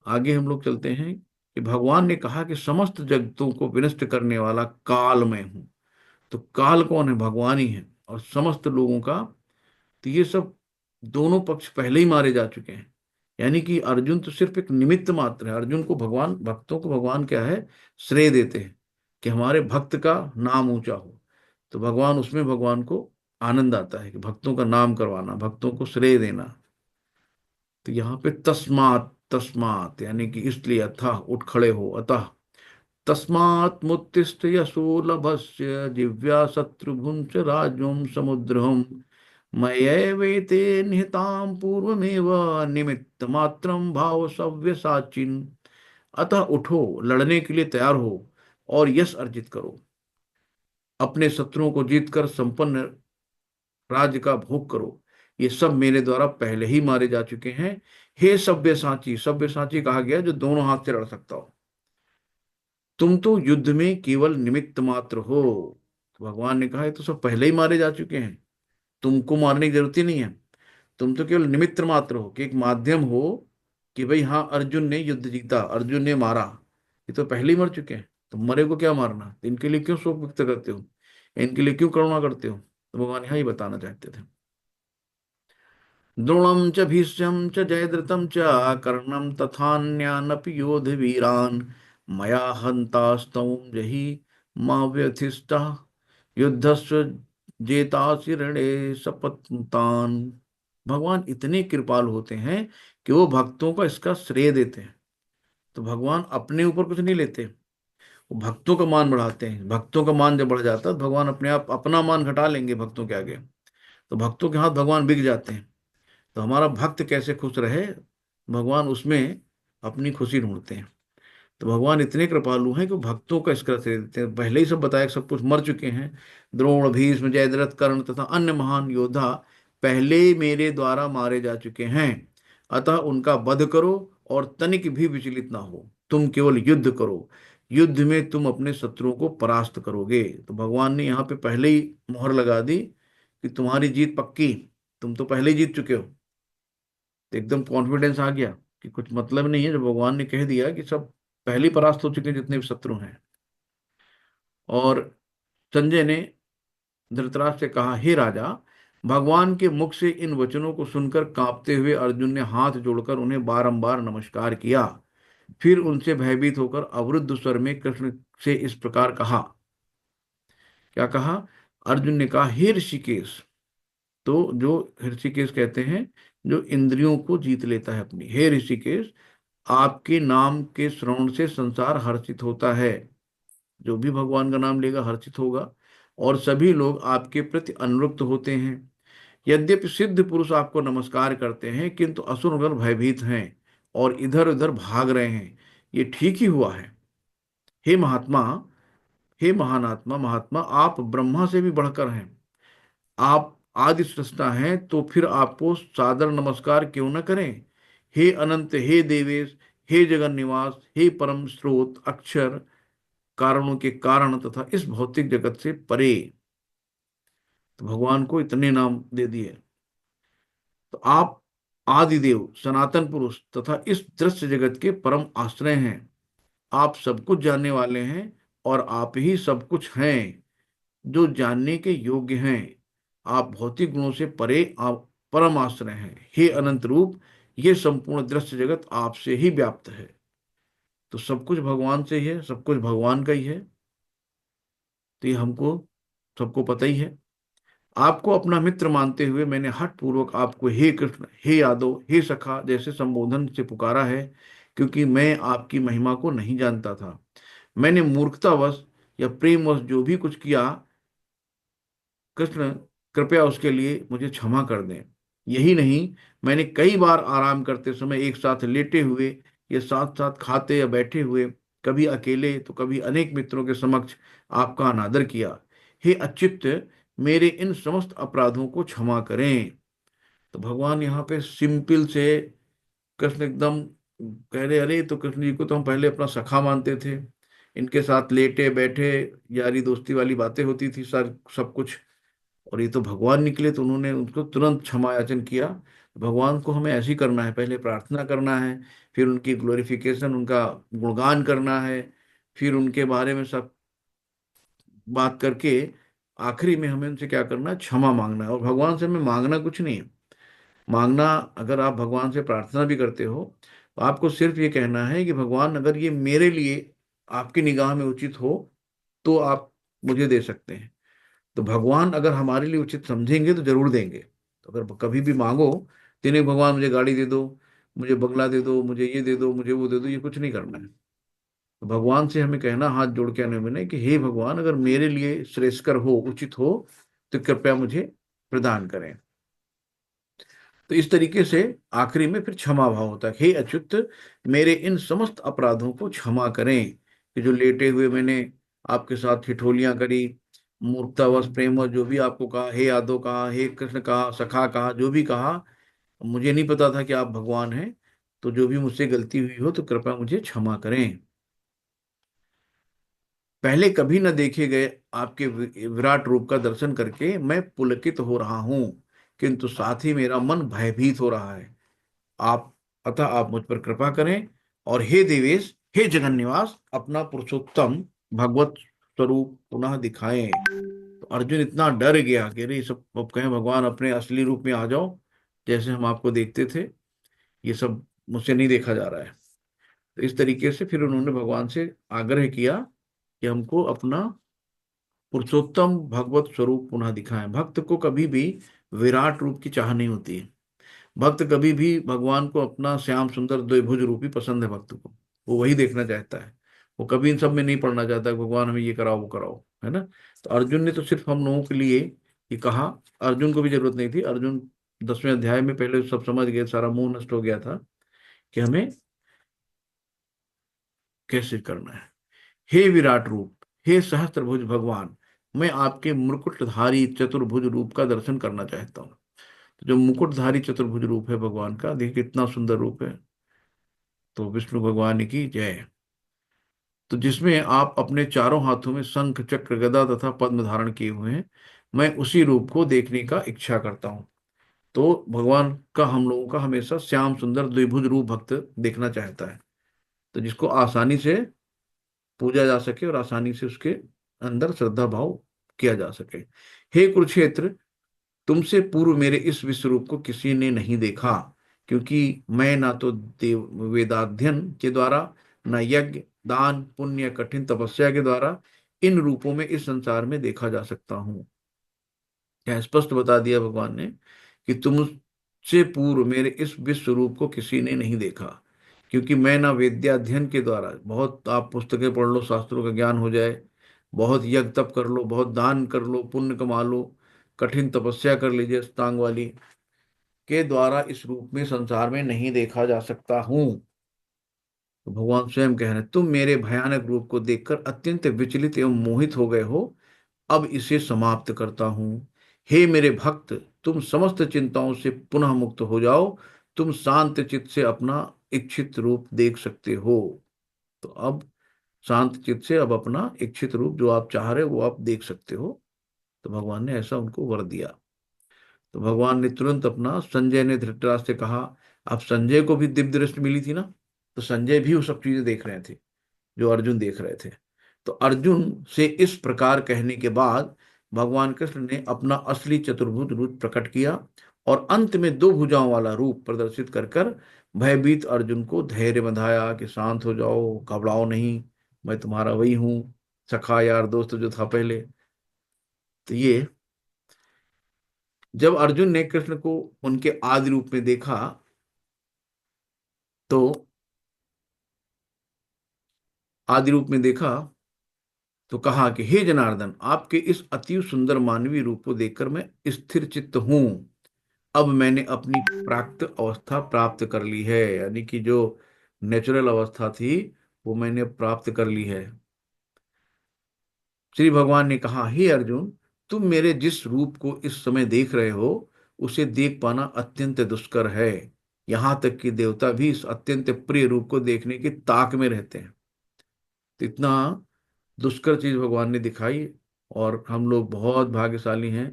Speaker 2: आगे हम लोग चलते हैं कि भगवान ने कहा कि समस्त जगतों को विनष्ट करने वाला काल मैं हूं। तो काल कौन है, भगवान ही है, और समस्त लोगों का। तो ये सब दोनों पक्ष पहले ही मारे जा चुके हैं, यानी कि अर्जुन तो सिर्फ एक निमित्त मात्र है। अर्जुन को भगवान, भक्तों को भगवान क्या है, श्रेय देते हैं कि हमारे भक्त का नाम ऊंचा हो। तो भगवान उसमें भगवान को आनंद आता है कि भक्तों का नाम करवाना, भक्तों को श्रेय देना। तो यहाँ पे तस्मात, तस्मात यानी कि इसलिए, अतः उठ खड़े हो, अतः तस्मात् मुत्तिष्ठ यशो लभस्य दिव्या शत्रुघ्न राज्यं समुद्रम मयैवेते निहतां पूर्वमेव निमित्त मात्रम भाव सव्यसाचिन। अतः उठो, लड़ने के लिए तैयार हो और यश अर्जित करो, अपने शत्रुओं को जीतकर संपन्न राज्य का भोग करो। ये सब मेरे द्वारा पहले ही मारे जा चुके हैं। हे सव्यसाची, सव्यसाची कहा गया जो दोनों हाथ से लड़ सकता हो। तुम तो युद्ध में केवल निमित्त मात्र हो। तो भगवान ने कहा ये तो सब पहले ही मारे जा चुके हैं, तुमको मारने की जरूरत ही नहीं है। तुम तो केवल निमित्त मात्र हो, कि एक माध्यम हो कि भाई हाँ अर्जुन ने युद्ध जीता, अर्जुन ने मारा, ये तो पहले ही मर चुके हैं, तो मरे को क्या मारना, इनके लिए क्यों शोक व्यक्त करते हो, इनके लिए क्यों करुणा करते हो। तो भगवान यहाँ ही बताना चाहते थे। द्रोणम च भीष्म च जयद्रथम च कर्णम तथान्यानपि योध वीरान मया हंतास्तौ जहि मा व्यथिष्ठा युद्धस्व जेतासि रणे सपत्तान। भगवान इतने कृपालु होते हैं कि वो भक्तों का इसका श्रेय देते हैं। तो भगवान अपने ऊपर कुछ नहीं लेते, वो भक्तों का मान बढ़ाते हैं। भक्तों का मान जब बढ़ जाता है तो भगवान अपने आप अपना मान घटा लेंगे भक्तों के आगे, तो भक्तों के हाथ भगवान बिक जाते हैं। तो हमारा भक्त कैसे खुश रहे, भगवान उसमें अपनी खुशी ढूंढते हैं। तो भगवान इतने कृपालु हैं कि वो भक्तों का इसका श्रेय देते हैं। पहले ही सब बताया कि सब कुछ मर चुके हैं, द्रोण भीष्म जयद्रथ कर्ण तथा अन्य महान योद्धा पहले मेरे द्वारा मारे जा चुके हैं। अतः उनका वध करो और तनिक भी विचलित ना हो, तुम केवल युद्ध करो, युद्ध में तुम अपने शत्रुओं को परास्त करोगे। तो भगवान ने यहाँ पे पहले ही मोहर लगा दी कि तुम्हारी जीत पक्की, तुम तो पहले ही जीत चुके हो। तो एकदम कॉन्फिडेंस आ गया कि कुछ मतलब नहीं है, जब भगवान ने कह दिया कि सब पहले ही परास्त हो चुके हैं जितने भी शत्रु हैं। और संजय ने धृतराष्ट्र से कहा, हे राजा, भगवान के मुख से इन वचनों को सुनकर कांपते हुए अर्जुन ने हाथ जोड़कर उन्हें बारंबार नमस्कार किया। फिर उनसे भयभीत होकर अवरुद्ध स्वर में कृष्ण से इस प्रकार कहा। क्या कहा? अर्जुन ने कहा, हे ऋषिकेश, तो जो ऋषिकेश कहते हैं जो इंद्रियों को जीत लेता है अपनी, हे ऋषिकेश, आपके नाम के श्रवण से संसार हर्षित होता है। जो भी भगवान का नाम लेगा हर्षित होगा, और सभी लोग आपके प्रति अनुरक्त होते हैं। यद्यपि सिद्ध पुरुष आपको नमस्कार करते हैं, किंतु असुरगण भयभीत हैं और इधर उधर भाग रहे हैं। ये ठीक ही हुआ है। हे महात्मा, हे महान आत्मा, महात्मा, आप ब्रह्मा से भी बढ़कर हैं। आप आदि सृष्टा हैं, तो फिर आपको सादर नमस्कार क्यों न करें। हे अनंत, हे देवेश, हे जगन निवास, हे परम स्रोत, अक्षर, कारणों के कारण तथा इस भौतिक जगत से परे। तो भगवान को इतने नाम दे दिए। तो आप आदिदेव, सनातन पुरुष तथा इस दृश्य जगत के परम आश्रय हैं। आप सब कुछ जानने वाले हैं और आप ही सब कुछ हैं जो जानने के योग्य हैं। आप भौतिक गुणों से परे आप परम आश्रय हैं। हे अनंत रूप, ये संपूर्ण दृश्य जगत आपसे ही व्याप्त है। तो सब कुछ भगवान से ही है, सब कुछ भगवान का ही है। तो ये हमको सबको पता ही है। आपको अपना मित्र मानते हुए मैंने हठ पूर्वक आपको हे कृष्ण, हे यादव, हे सखा जैसे संबोधन से पुकारा है, क्योंकि मैं आपकी महिमा को नहीं जानता था। मैंने मूर्खतावश या प्रेमवश जो भी कुछ किया, कृष्ण कृपया उसके लिए मुझे क्षमा कर दें। यही नहीं, मैंने कई बार आराम करते समय एक साथ लेटे हुए या साथ साथ खाते या बैठे हुए, कभी अकेले तो कभी अनेक मित्रों के समक्ष आपका अनादर किया। हे अच्युत, मेरे इन समस्त अपराधों को क्षमा करें। तो भगवान यहाँ पे सिंपल से, कृष्ण एकदम कह रहे, अरे तो कृष्ण जी को तो हम पहले अपना सखा मानते थे, इनके साथ लेटे बैठे यारी दोस्ती वाली बातें होती थी सर सब कुछ, और ये तो भगवान निकले। तो उन्होंने उनको तुरंत क्षमा याचन किया। भगवान को हमें ऐसे ही करना है, पहले प्रार्थना करना है, फिर उनकी ग्लोरिफिकेशन, उनका गुणगान करना है, फिर उनके बारे में सब बात करके आखिरी में हमें उनसे क्या करना है, क्षमा मांगना है। और भगवान से हमें मांगना कुछ नहीं है। मांगना, अगर आप भगवान से प्रार्थना भी करते हो तो आपको सिर्फ ये कहना है कि भगवान अगर ये मेरे लिए आपकी निगाह में उचित हो तो आप मुझे दे सकते हैं। तो भगवान अगर हमारे लिए उचित समझेंगे तो जरूर देंगे। तो अगर कभी भी मांगो तो नहीं, भगवान मुझे गाड़ी दे दो, मुझे बंगला दे दो, मुझे ये दे दो, मुझे वो दे दो, ये कुछ नहीं करना है। तो भगवान से हमें कहना, हाथ जोड़ के अनुनय कि हे भगवान, अगर मेरे लिए श्रेयस्कर हो, उचित हो, तो कृपया मुझे प्रदान करें। तो इस तरीके से आखिरी में फिर क्षमा भाव होता है, हे अच्युत, मेरे इन समस्त अपराधों को क्षमा करें कि जो लेटे हुए मैंने आपके साथ ठिठोलियां करी, मूर्खतावश प्रेमवश जो भी आपको कहा, हे यादव कहा, हे कृष्ण कहा, सखा कहा, जो भी कहा, मुझे नहीं पता था कि आप भगवान हैं। तो जो भी मुझसे गलती हुई हो तो कृपया मुझे क्षमा करें। पहले कभी न देखे गए आपके विराट रूप का दर्शन करके मैं पुलकित हो रहा हूं, किंतु साथ ही मेरा मन भयभीत हो रहा है। आप अतः आप मुझ पर कृपा करें और हे देवेश, हे जगन निवास, अपना पुरुषोत्तम भगवत स्वरूप पुनः दिखाएं। तो अर्जुन इतना डर गया कि अरे सब, अब कहें भगवान अपने असली रूप में आ जाओ, जैसे हम आपको देखते थे, ये सब मुझसे नहीं देखा जा रहा है। तो इस तरीके से फिर उन्होंने भगवान से आग्रह किया कि हमको अपना पुरुषोत्तम भगवत स्वरूप पुनः दिखाएं। भक्त को कभी भी विराट रूप की चाह नहीं होती है। भक्त कभी भी भगवान को अपना श्याम सुंदर द्विभुज रूप ही पसंद है। भक्त को वो वही देखना चाहता है। वो कभी इन सब में नहीं पड़ना चाहता कि भगवान हमें ये कराओ वो कराओ, है ना। तो अर्जुन ने तो सिर्फ हम लोगों के लिए ये कहा। अर्जुन को भी जरूरत नहीं थी। अर्जुन 10वें अध्याय में पहले सब समझ गए, सारा मोह नष्ट हो गया था कि हमें कैसे करना है। हे विराट रूप, हे सहस्त्रभुज भगवान, मैं आपके मुकुटधारी चतुर्भुज रूप का दर्शन करना चाहता हूँ। तो जो मुकुटधारी चतुर्भुज रूप है भगवान का, देखिए कितना सुंदर रूप है। तो विष्णु भगवान की जय। तो जिसमें आप अपने चारों हाथों में शंख चक्र गदा तथा पद्म धारण किए हुए हैं, मैं उसी रूप को देखने का इच्छा करता हूँ। तो भगवान का हम लोगों का हमेशा श्याम सुंदर द्विभुज रूप भक्त देखना चाहता है, तो जिसको आसानी से पूजा जा सके और आसानी से उसके अंदर श्रद्धा भाव किया जा सके। हे कुरुक्षेत्र, तुमसे पूर्व मेरे इस विश्व रूप को किसी ने नहीं देखा, क्योंकि मैं ना तो देव वेदाध्ययन के द्वारा, न यज्ञ दान पुण्य कठिन तपस्या के द्वारा इन रूपों में इस संसार में देखा जा सकता हूँ। यह स्पष्ट बता दिया भगवान ने कि तुमसे पूर्व मेरे इस विश्व रूप को किसी ने नहीं देखा, क्योंकि मैं ना वेद्याध्ययन के द्वारा, बहुत आप पुस्तकें पढ़ लो, शास्त्रों का ज्ञान हो जाए, बहुत यज्ञ तप कर लो, बहुत दान कर लो, पुण्य कमा लो, कठिन तपस्या कर लीजिए अष्टांग वाली, के द्वारा इस रूप में संसार में नहीं देखा जा सकता हूँ। तो भगवान स्वयं कह रहे हैं, तुम मेरे भयानक रूप को देखकर अत्यंत विचलित एवं मोहित हो गए हो। अब इसे समाप्त करता हूं। हे मेरे भक्त, तुम समस्त चिंताओं से पुनः मुक्त हो जाओ। तुम शांत चित्त से अपना इच्छित रूप देख सकते हो। तो अब शांत चित्त से अब अपना इच्छित रूप जो आप चाह रहे हो वो आप देख सकते हो। तो भगवान ने ऐसा उनको वर दिया। तो भगवान ने तुरंत अपना, संजय ने धृतराष्ट्र से कहा, अब संजय को भी दिव्य दृष्टि मिली थी ना, तो संजय भी वो सब चीजें देख रहे थे जो अर्जुन देख रहे थे। तो अर्जुन से इस प्रकार कहने के बाद भगवान कृष्ण ने अपना असली चतुर्भुज रूप प्रकट किया और अंत में दो भुजाओं वाला रूप प्रदर्शित कर कर भयभीत अर्जुन को धैर्य बंधाया कि शांत हो जाओ, घबराओ नहीं, मैं तुम्हारा वही हूं, सखा यार दोस्त जो था पहले। तो ये जब अर्जुन ने कृष्ण को उनके आदि रूप में देखा, तो आदि रूप में देखा तो कहा कि हे जनार्दन, आपके इस अति सुंदर मानवीय रूप को देखकर मैं स्थिर चित्त हूं। अब मैंने अपनी प्राकृत अवस्था प्राप्त कर ली है, यानी कि जो नेचुरल अवस्था थी वो मैंने प्राप्त कर ली है। श्री भगवान ने कहा, हे अर्जुन, तुम मेरे जिस रूप को इस समय देख रहे हो उसे देख पाना अत्यंत दुष्कर है। यहां तक कि देवता भी इस अत्यंत प्रिय रूप को देखने की ताक में रहते हैं। तो इतना दुष्कर चीज भगवान ने दिखाई। और हम लोग बहुत भाग्यशाली हैं,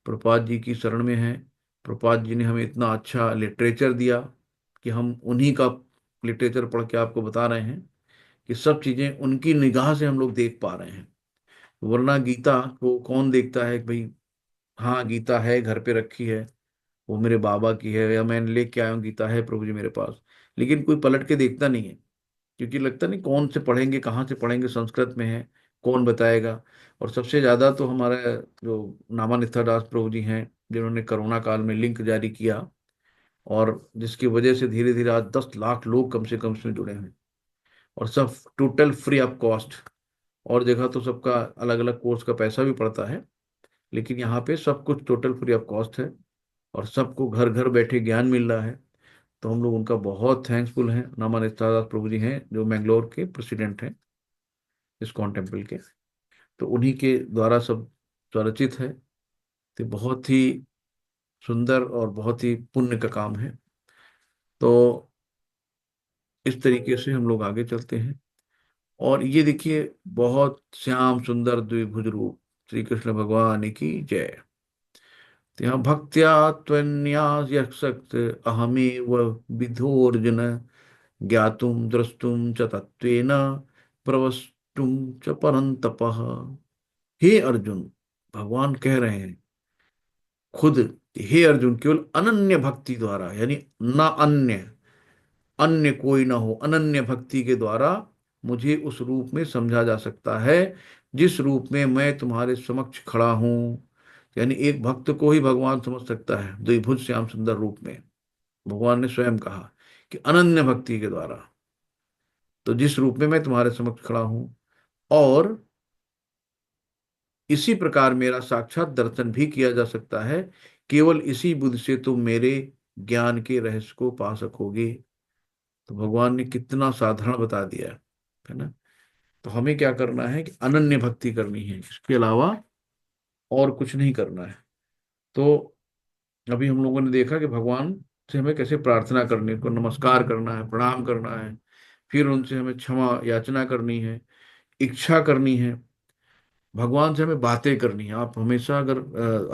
Speaker 2: प्रपात जी की शरण में हैं। प्रपात जी ने हमें इतना अच्छा लिटरेचर दिया कि हम उन्हीं का लिटरेचर पढ़ के आपको बता रहे हैं कि सब चीजें उनकी निगाह से हम लोग देख पा रहे हैं। वरना गीता को कौन देखता है कि भाई हाँ गीता है घर पे रखी है, वो मेरे बाबा की है, या मैं लेके आया हूँ गीता है प्रभु जी मेरे पास, लेकिन कोई पलट के देखता नहीं है। क्योंकि लगता नहीं कौन से पढ़ेंगे, कहाँ से पढ़ेंगे, संस्कृत में है, कौन बताएगा। और सबसे ज्यादा तो हमारे जो नामानिष्ठा दास प्रभु जी हैं, जिन्होंने कोरोना काल में लिंक जारी किया और जिसकी वजह से धीरे धीरे आज 10 लाख लोग कम से कम इसमें जुड़े हैं, और सब टोटल फ्री ऑफ कॉस्ट। और जगह तो सबका अलग अलग कोर्स का पैसा भी पड़ता है, लेकिन यहाँ पे सब कुछ टोटल फ्री ऑफ कॉस्ट है और सबको घर घर बैठे ज्ञान मिल रहा है। तो हम लोग उनका बहुत थैंक्सफुल हैं। नामानिष्ठा दास प्रभु जी हैं जो मैंगलोर के प्रेसिडेंट हैं इस्कॉन टेम्पल के। तो उन्हीं के द्वारा सब स्वरचित है। तो बहुत ही सुंदर और बहुत ही पुण्य का काम है। तो इस तरीके से हम लोग आगे चलते हैं। और ये देखिए बहुत श्याम सुंदर द्विभुज रूप, श्री कृष्ण भगवान की जय। तो यहाँ भक्त्या त्वन्यासक्त अहमेव विधोर्जुन, ज्ञातुम द्रष्टुम च तत्वेन प्रवष्टुम च परंतपः। हे अर्जुन, भगवान कह रहे हैं खुद, हे अर्जुन केवल अनन्य भक्ति द्वारा, यानी ना अन्य, अन्य कोई ना हो, अनन्य भक्ति के द्वारा मुझे उस रूप में समझा जा सकता है जिस रूप में मैं तुम्हारे समक्ष खड़ा हूं। यानी एक भक्त को ही भगवान समझ सकता है द्विभुज श्याम सुंदर रूप में। भगवान ने स्वयं कहा कि अनन्य भक्ति के द्वारा, तो जिस रूप में मैं तुम्हारे समक्ष खड़ा हूं, और इसी प्रकार मेरा साक्षात दर्शन भी किया जा सकता है, केवल इसी बुद्धि से तुम मेरे ज्ञान के रहस्य को पा सकोगे। तो भगवान ने कितना साधारण बता दिया है ना। तो हमें क्या करना है कि अनन्य भक्ति करनी है, इसके अलावा और कुछ नहीं करना है। तो अभी हम लोगों ने देखा कि भगवान से हमें कैसे प्रार्थना करनी है, उनको नमस्कार करना है, प्रणाम करना है, फिर उनसे हमें क्षमा याचना करनी है, इच्छा करनी है, भगवान से हमें बातें करनी है। आप हमेशा अगर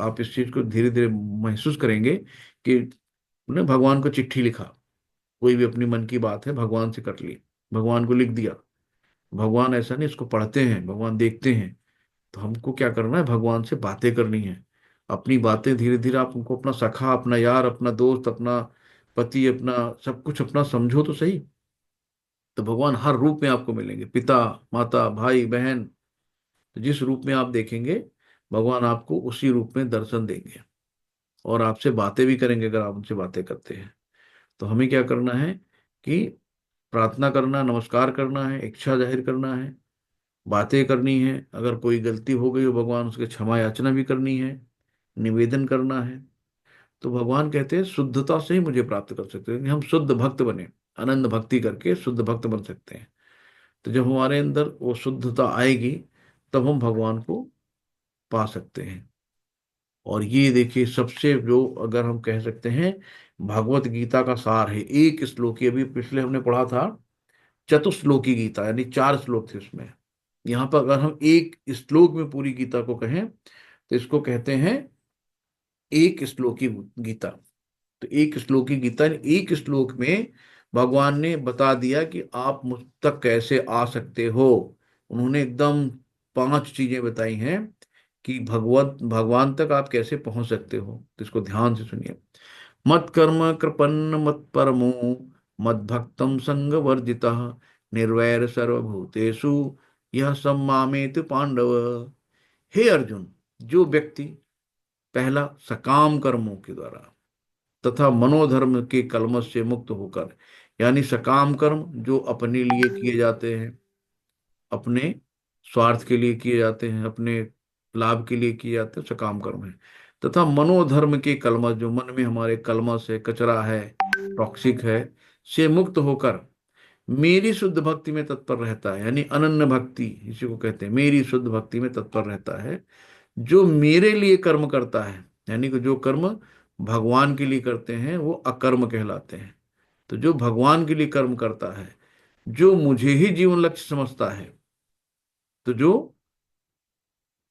Speaker 2: आप इस चीज को धीरे धीरे महसूस करेंगे कि उन्हें भगवान को चिट्ठी लिखा, कोई भी अपनी मन की बात है भगवान से कर ली, भगवान को लिख दिया। भगवान ऐसा नहीं, इसको पढ़ते हैं, भगवान देखते हैं। तो हमको क्या करना है, भगवान से बातें करनी है। अपनी बातें धीरे धीरे आप उनको अपना सखा, अपना यार, अपना दोस्त, अपना पति, अपना सब कुछ अपना समझो तो सही। तो भगवान हर रूप में आपको मिलेंगे, पिता, माता, भाई, बहन। तो जिस रूप में आप देखेंगे भगवान आपको उसी रूप में दर्शन देंगे, और आपसे बातें भी करेंगे अगर आप उनसे बातें करते हैं। तो हमें क्या करना है कि प्रार्थना करना, नमस्कार करना है, इच्छा जाहिर करना है, बातें करनी है, अगर कोई गलती हो गई हो भगवान उसके क्षमा याचना भी करनी है, निवेदन करना है। तो भगवान कहते हैं शुद्धता से ही मुझे प्राप्त कर सकते हैं कि हम शुद्ध भक्त बने, आनंद भक्ति करके शुद्ध भक्त बन सकते हैं। तो जब हमारे अंदर वो शुद्धता आएगी तब हम भगवान को पा सकते हैं। और ये देखिए सबसे जो अगर हम कह सकते हैं भागवत गीता का सार है, एक श्लोकी, अभी पिछले हमने पढ़ा था चतुश्लोकी गीता, यानी 4 श्लोक थे उसमें। यहाँ पर अगर हम एक श्लोक में पूरी गीता को कहें तो इसको कहते हैं एक श्लोकी गीता। तो एक श्लोकी गीता, एक श्लोक में भगवान ने बता दिया कि आप मुझ तक कैसे आ सकते हो। उन्होंने एकदम 5 चीजें बताई हैं कि भगवत भगवान तक आप कैसे पहुंच सकते हो। तो इसको ध्यान से सुनिए। मत कर्म कृपन्न मत परमो, मत भक्तम संग वर्जिता, निर्वैर सर्वभूतेषु यह सम्मामेत पांडव। हे अर्जुन, जो व्यक्ति पहला सकाम कर्मों के द्वारा तथा मनोधर्म के कलमश से मुक्त होकर, यानी सकाम कर्म जो अपने लिए किए जाते हैं, अपने स्वार्थ के लिए किए जाते हैं, अपने लाभ के लिए किए जाते हैं, सकाम कर्म है। तथा मनोधर्म के कलमश, जो मन में हमारे कलमश है, कचरा है, टॉक्सिक है, से मुक्त होकर मेरी शुद्ध भक्ति में तत्पर रहता है, यानी अनन्य भक्ति इसी को कहते हैं, मेरी शुद्ध भक्ति में तत्पर रहता है, जो मेरे लिए कर्म करता है, यानी कि जो कर्म भगवान के लिए करते हैं वो अकर्म कहलाते हैं। तो जो भगवान के लिए कर्म करता है, जो मुझे ही जीवन लक्ष्य समझता है, तो जो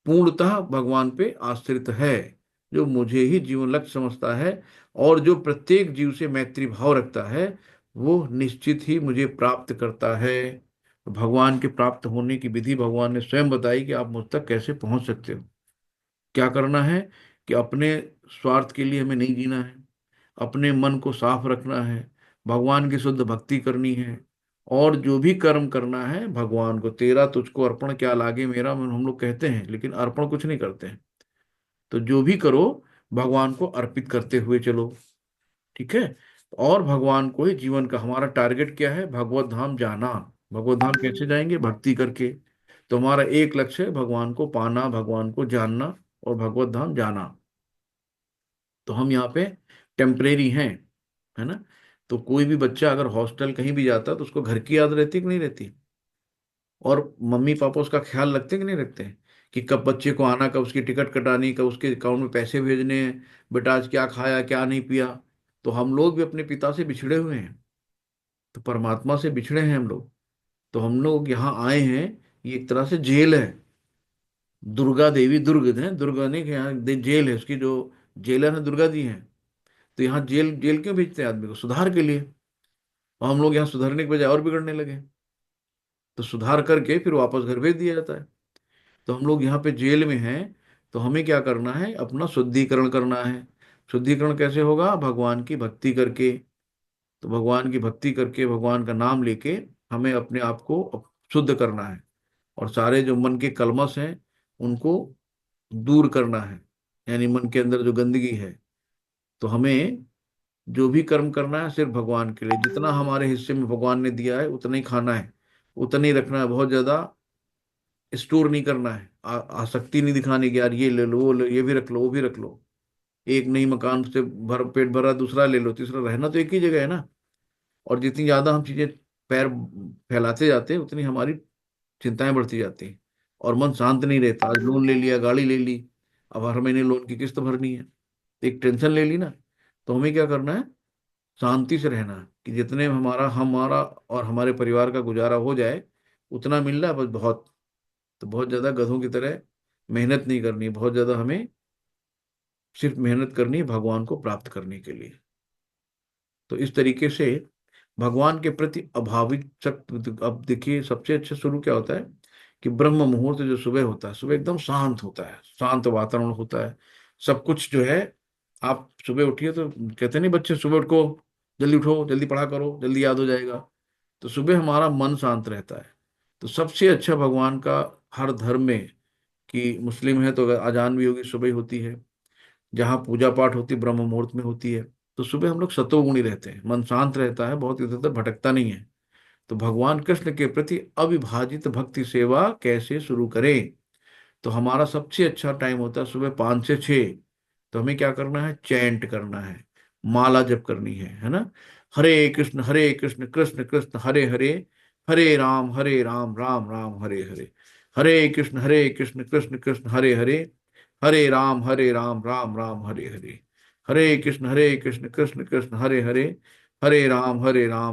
Speaker 2: पूर्णतः भगवान पे आश्रित है, जो मुझे ही जीवन लक्ष्य समझता है, और जो प्रत्येक जीव से मैत्री भाव रखता है, वो निश्चित ही मुझे प्राप्त करता है। भगवान के प्राप्त होने की विधि भगवान ने स्वयं बताई कि आप मुझ तक कैसे पहुंच सकते हो। क्या करना है कि अपने स्वार्थ के लिए हमें नहीं जीना है, अपने मन को साफ रखना है, भगवान की शुद्ध भक्ति करनी है, और जो भी कर्म करना है भगवान को, तेरा तुझको अर्पण क्या लागे मेरा, हम लोग कहते हैं, लेकिन अर्पण कुछ नहीं करते हैं। तो जो भी करो भगवान को अर्पित करते हुए चलो, ठीक है। और भगवान को ही जीवन का हमारा टारगेट क्या है, भगवत धाम जाना। भगवत धाम कैसे जाएंगे, भक्ति करके। तो हमारा एक लक्ष्य है भगवान को पाना, भगवान को जानना और भगवत धाम जाना। तो हम यहाँ पे टेम्परेरी हैं, है ना। तो कोई भी बच्चा अगर हॉस्टल कहीं भी जाता है तो उसको घर की याद रहती है कि नहीं रहती, और मम्मी पापा उसका ख्याल रखते हैं कि नहीं रखते हैं, कि कब बच्चे को आना, कब उसकी टिकट कटानी, कब उसके अकाउंट में पैसे भेजने हैं, बेटा आज क्या खाया क्या नहीं पिया। तो हम लोग भी अपने पिता से बिछड़े हुए हैं, तो परमात्मा से बिछड़े हैं हम लोग। तो हम लोग यहाँ आए हैं, ये एक तरह से जेल है। दुर्गा देवी, दुर्ग है, दुर्गा ने के यहाँ जेल है, उसकी जो जेलर है दुर्गा जी हैं। तो यहाँ जेल जेल क्यों भेजते हैं आदमी को? सुधार के लिए। और हम लोग यहाँ सुधरने के बजाय और बिगड़ने लगे, तो सुधार करके फिर वापस घर भेज दिया जाता है। तो हम लोग यहाँ पे जेल में हैं, तो हमें क्या करना है? अपना शुद्धिकरण करना है। शुद्धिकरण कैसे होगा? भगवान की भक्ति करके। तो भगवान की भक्ति करके, भगवान का नाम लेके हमें अपने आप को शुद्ध करना है, और सारे जो मन के कलमश हैं उनको दूर करना है, यानी मन के अंदर जो गंदगी है। तो हमें जो भी कर्म करना है सिर्फ भगवान के लिए, जितना हमारे हिस्से में भगवान ने दिया है उतना ही खाना है, उतना ही रखना है, बहुत ज्यादा स्टोर नहीं करना है। आसक्ति नहीं दिखानी कि यार ये ले लो, वो ये भी रख लो, वो भी रख लो। एक नहीं मकान से भर पेट भरा, दूसरा ले लो, तीसरा, रहना तो एक ही जगह है ना। और जितनी ज्यादा हम चीजें पैर फैलाते जाते हैं उतनी हमारी चिंताएं बढ़ती जाती हैं, और मन शांत नहीं रहता। आज लोन ले लिया, गाड़ी ले ली, अब हर महीने लोन की किस्त भरनी है, तो एक टेंशन ले ली ना। तो हमें क्या करना है? शांति से रहना है कि जितने हमारा हमारा और हमारे परिवार का गुजारा हो जाए उतना मिल रहा है बस, बहुत। तो बहुत ज्यादा गधों की तरह मेहनत नहीं करनी है, बहुत ज्यादा हमें सिर्फ मेहनत करनी है भगवान को प्राप्त करने के लिए। तो इस तरीके से भगवान के प्रति अभावित शक्ति। अब देखिए, सबसे अच्छा शुरू क्या होता है कि ब्रह्म मुहूर्त जो सुबह होता है, सुबह एकदम शांत होता है, शांत वातावरण होता है, सब कुछ जो है। आप सुबह उठिए तो कहते नहीं बच्चे, सुबह उठो, जल्दी उठो, जल्दी पढ़ा करो, जल्दी याद हो जाएगा। तो सुबह हमारा मन शांत रहता है। तो सबसे अच्छा भगवान का हर धर्म में, कि मुस्लिम है तो अगर अजान भी होगी सुबह ही होती है, जहाँ पूजा पाठ होती है ब्रह्म मुहूर्त में होती है। तो सुबह हम लोग सतोगुणी रहते हैं, मन शांत रहता है, बहुत इधर उधर भटकता नहीं है। तो भगवान कृष्ण के प्रति अविभाजित भक्ति सेवा कैसे शुरू करें? तो हमारा सबसे अच्छा टाइम होता है सुबह 5 से 6। तो हमें क्या करना है? चैंट करना है, माला जप करनी है ना। हरे कृष्ण कृष्ण कृष्ण हरे हरे, हरे राम राम राम हरे हरे, हरे कृष्ण कृष्ण कृष्ण हरे हरे, हरे राम राम राम हरे हरे, हरे कृष्ण कृष्ण कृष्ण हरे हरे, हरे राम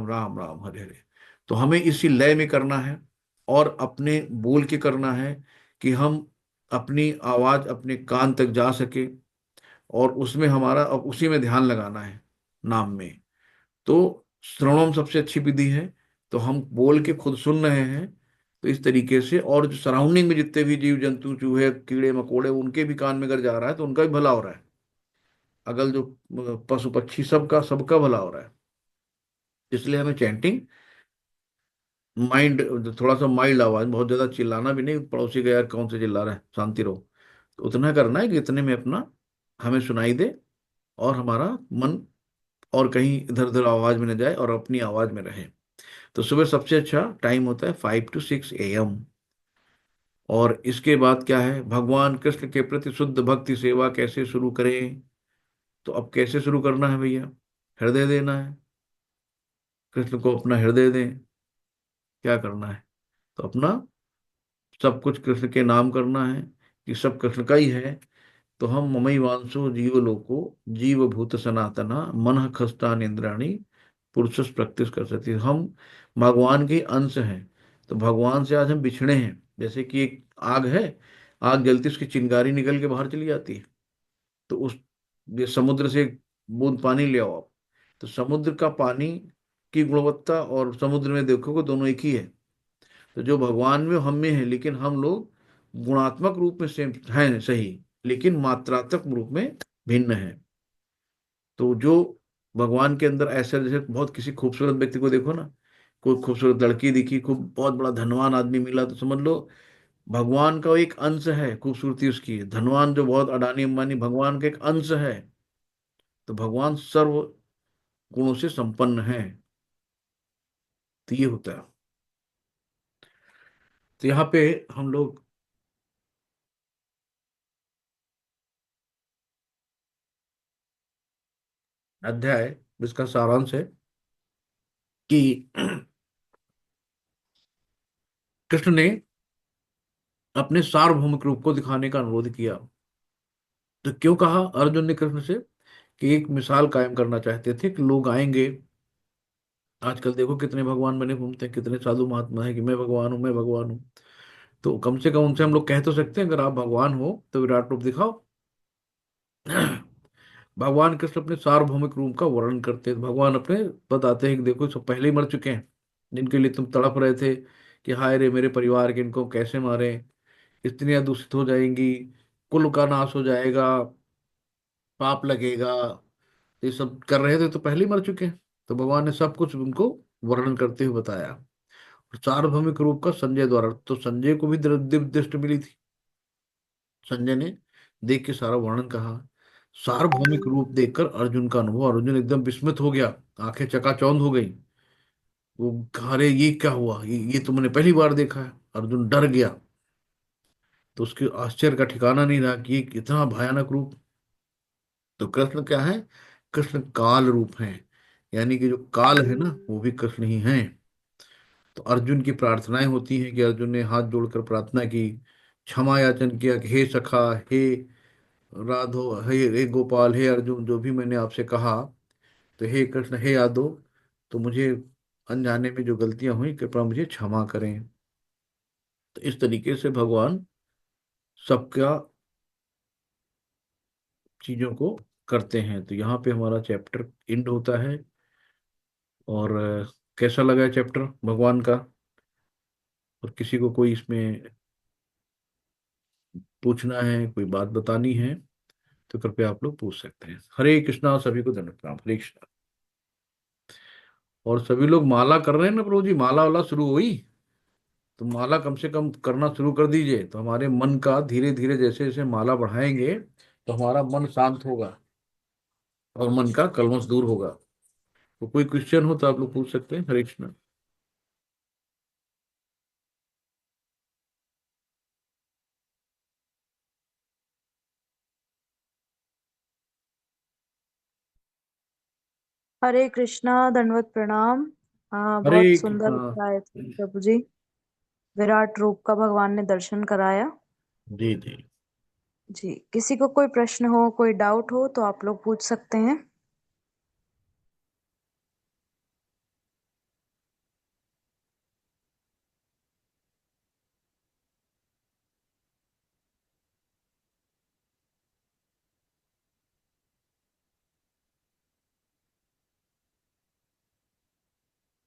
Speaker 2: राम राम हरे हरे। तो हमें इसी लय में करना है, और अपने बोल के करना है कि हम अपनी आवाज अपने कान तक जा सके, और उसमें हमारा अब उसी में ध्यान लगाना है, नाम में। तो श्रवणम सबसे अच्छी विधि है। तो हम बोल के खुद सुन रहे हैं, तो इस तरीके से, और जो सराउंडिंग में जितने भी जीव जंतु, चूहे कीड़े मकोड़े, उनके भी कान में अगर जा रहा है तो उनका भी भला हो रहा है। अगल जो पशु पक्षी, सबका सबका भला हो रहा है। इसलिए हमें चैंटिंग, माइंड, थोड़ा सा माइल्ड आवाज, बहुत ज्यादा चिल्लाना भी नहीं, पड़ोसी का यार कौन से चिल्ला रहा है, शांति रहो। तो उतना करना है कि इतने में अपना हमें सुनाई दे, और हमारा मन और कहीं इधर उधर आवाज में न जाए, और अपनी आवाज में रहे। तो सुबह सबसे अच्छा टाइम होता है 5 to 6 AM। और इसके बाद क्या है? भगवान कृष्ण के प्रति शुद्ध भक्ति सेवा कैसे शुरू करें? तो अब कैसे शुरू करना है भैया? हृदय देना है, कृष्ण को अपना हृदय दें। क्या करना है? तो अपना सब कुछ कृष्ण के नाम करना है, कि सब कृष्ण का ही है। तो हम ममई वांसो जीव लोको, जीव भूत सनातना, मन खस्ता इंद्राणी, पुरुष प्रैक्टिस कर सकती है। हम भगवान के अंश हैं। तो भगवान से आज हम बिछड़े हैं। जैसे कि एक आग है, आग जलती, उसकी चिंगारी निकल के बाहर चली जाती है। तो उस, ये समुद्र से एक बूंद पानी ले आओ आप, तो समुद्र का पानी की गुणवत्ता और समुद्र में देखोगे दोनों एक ही है। तो जो भगवान में हम में है, लेकिन हम लोग गुणात्मक रूप में सेम हैं, सही, लेकिन मात्रात्मक रूप में भिन्न है। तो जो भगवान के अंदर ऐसा, जैसे बहुत किसी खूबसूरत व्यक्ति को देखो ना, कोई खूबसूरत लड़की दिखी, खूब बहुत बड़ा धनवान आदमी मिला, तो समझ लो भगवान का एक अंश है खूबसूरती उसकी। धनवान जो बहुत अडानी अंबानी, भगवान का एक अंश है। तो भगवान सर्व गुणों से संपन्न है। तो ये होता है। तो यहाँ पे हम लोग अध्याय, जिसका सारांश है कि कृष्ण ने अपने सार्वभौमिक रूप को दिखाने का अनुरोध किया। तो क्यों कहा अर्जुन ने कृष्ण से? कि एक मिसाल कायम करना चाहते थे कि लोग आएंगे, आजकल देखो कितने भगवान बने घूमते हैं, कितने साधु महात्मा है कि मैं भगवान हूँ, मैं भगवान हूँ। तो कम से कम उनसे हम लोग कह तो सकते हैं, अगर आप भगवान हो तो विराट रूप दिखाओ। भगवान कृष्ण अपने सार्वभौमिक रूप का वर्णन करते हैं। भगवान अपने बताते हैं कि देखो सब पहले ही मर चुके हैं, जिनके लिए तुम तड़प रहे थे कि हाय रे मेरे परिवार के, इनको कैसे मारें, स्त्रियां दूषित हो जाएंगी, कुल का नाश हो जाएगा, पाप लगेगा, ये सब कर रहे थे तो पहले ही मर चुके हैं। तो भगवान ने सब कुछ उनको वर्णन करते हुए बताया। और सार्वभौमिक रूप का संजय द्वारा, तो संजय को भी दिव्य दृष्टि मिली थी। संजय ने देख के सारा वर्णन कहा। सार्वभौमिक रूप देखकर अर्जुन का अनुभव, अर्जुन एकदम विस्मित हो गया, आंखें चकाचौंध हो गई। वो कहा, अरे ये क्या हुआ, ये तो मैंने पहली बार देखा है। अर्जुन डर गया। तो उसके आश्चर्य का ठिकाना नहीं रहा कि ये इतना भयानक रूप। तो कृष्ण क्या है? कृष्ण काल रूप है, यानी कि जो काल है ना वो भी कृष्ण ही है। तो अर्जुन की प्रार्थनाएं होती हैं कि अर्जुन ने हाथ जोड़कर प्रार्थना की, क्षमा याचन किया कि हे सखा, हे राधो, हे गोपाल, हे अर्जुन, जो भी मैंने आपसे कहा, तो हे कृष्ण, हे यादव, तो मुझे अनजाने में जो गलतियां हुई कृपया मुझे क्षमा करें। तो इस तरीके से भगवान सबका चीजों को करते हैं। तो यहाँ पे हमारा चैप्टर एंड होता है। और कैसा लगा है चैप्टर भगवान का? और किसी को कोई इसमें पूछना है, कोई बात बतानी है, तो कृपया आप लोग पूछ सकते हैं। हरे कृष्णा, सभी को धन्यवाद प्रणाम, हरे कृष्णा। और सभी लोग माला कर रहे हैं ना प्रभु जी? माला वाला शुरू हुई, तो माला कम से कम करना शुरू कर दीजिए। तो हमारे मन का धीरे धीरे जैसे जैसे माला बढ़ाएंगे तो हमारा मन शांत होगा और मन का कलमश दूर होगा। तो कोई क्वेश्चन हो तो आप लोग पूछ सकते हैं। हरे कृष्णा।
Speaker 1: हरे कृष्णा, दंडवत प्रणाम।
Speaker 2: हरे
Speaker 1: बहुत सुंदर
Speaker 2: कृष्णा।
Speaker 1: बताए थे प्रभु जी। विराट रूप का भगवान ने दर्शन कराया।
Speaker 2: जी जी।
Speaker 1: जी, किसी को कोई प्रश्न हो, कोई डाउट हो तो आप लोग पूछ सकते हैं।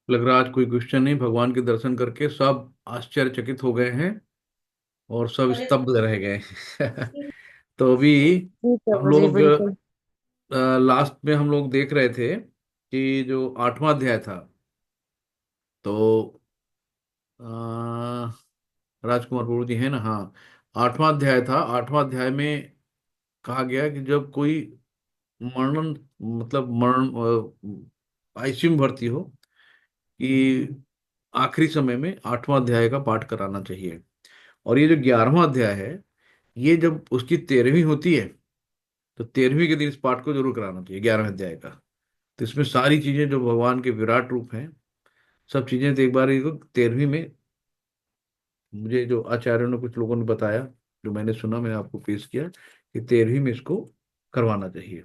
Speaker 2: लग रहा आज कोई क्वेश्चन नहीं, भगवान के दर्शन करके सब आश्चर्यचकित हो गए हैं और सब स्तब्ध रह गए। तो अभी
Speaker 1: जी
Speaker 2: हम
Speaker 1: प्रभु जी,
Speaker 2: लोग
Speaker 1: बिल्कुल।
Speaker 2: लास्ट में हम लोग देख रहे थे कि जो 8वां अध्याय था, तो राजकुमार प्रभु जी है ना, हाँ, 8वां अध्याय था। 8वां अध्याय में कहा गया कि जब कोई मरण, मतलब मरण, आईसीयू में भर्ती हो, कि आखिरी समय में 8वां अध्याय का पाठ कराना चाहिए। और ये जो 11वां अध्याय है, ये जब उसकी 13वीं होती है, तो 13वीं के दिन इस पाठ को जरूर कराना चाहिए, 11वें अध्याय का। तो इसमें सारी चीजें जो भगवान के विराट रूप हैं, सब चीजें तो एक बार ये 13वीं में, मुझे जो आचार्यों ने, कुछ लोगों ने बताया, जो मैंने सुना, मैंने आपको पेश किया कि 13वीं में इसको करवाना चाहिए।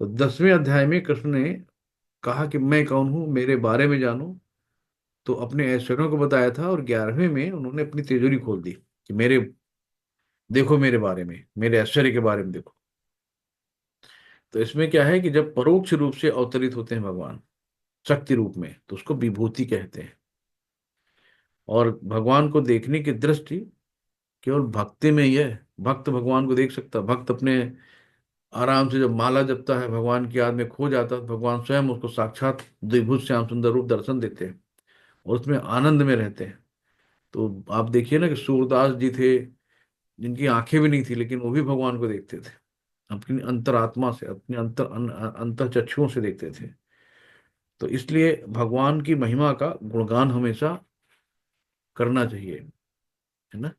Speaker 2: तो 10वें अध्याय में कृष्ण ने कहा कि मैं कौन हूं, मेरे बारे में जानो। तो अपने ऐश्वर्यों को बताया था। और 11वें में उन्होंने अपनी तिजोरी खोल दी कि मेरे, देखो मेरे बारे में, मेरे ऐश्वर्य के बारे में देखो। तो इसमें क्या है कि जब परोक्ष रूप से अवतरित होते हैं भगवान शक्ति रूप में, तो उसको विभूति कहते हैं। और भगवान को देखने की दृष्टि केवल भक्ति में ही है। भक्त भगवान को देख सकता है। भक्त अपने आराम से जब माला जपता है, भगवान की याद में खो जाता है, तो भगवान स्वयं उसको साक्षात द्विभुज श्याम सुंदर रूप दर्शन देते हैं और उसमें आनंद में रहते हैं। तो आप देखिए ना कि सूरदास जी थे, जिनकी आंखें भी नहीं थी, लेकिन वो भी भगवान को देखते थे, अपनी अंतरात्मा से, अपने अंतर चक्षुओं से देखते थे। तो इसलिए भगवान की महिमा का गुणगान हमेशा करना चाहिए, है ना।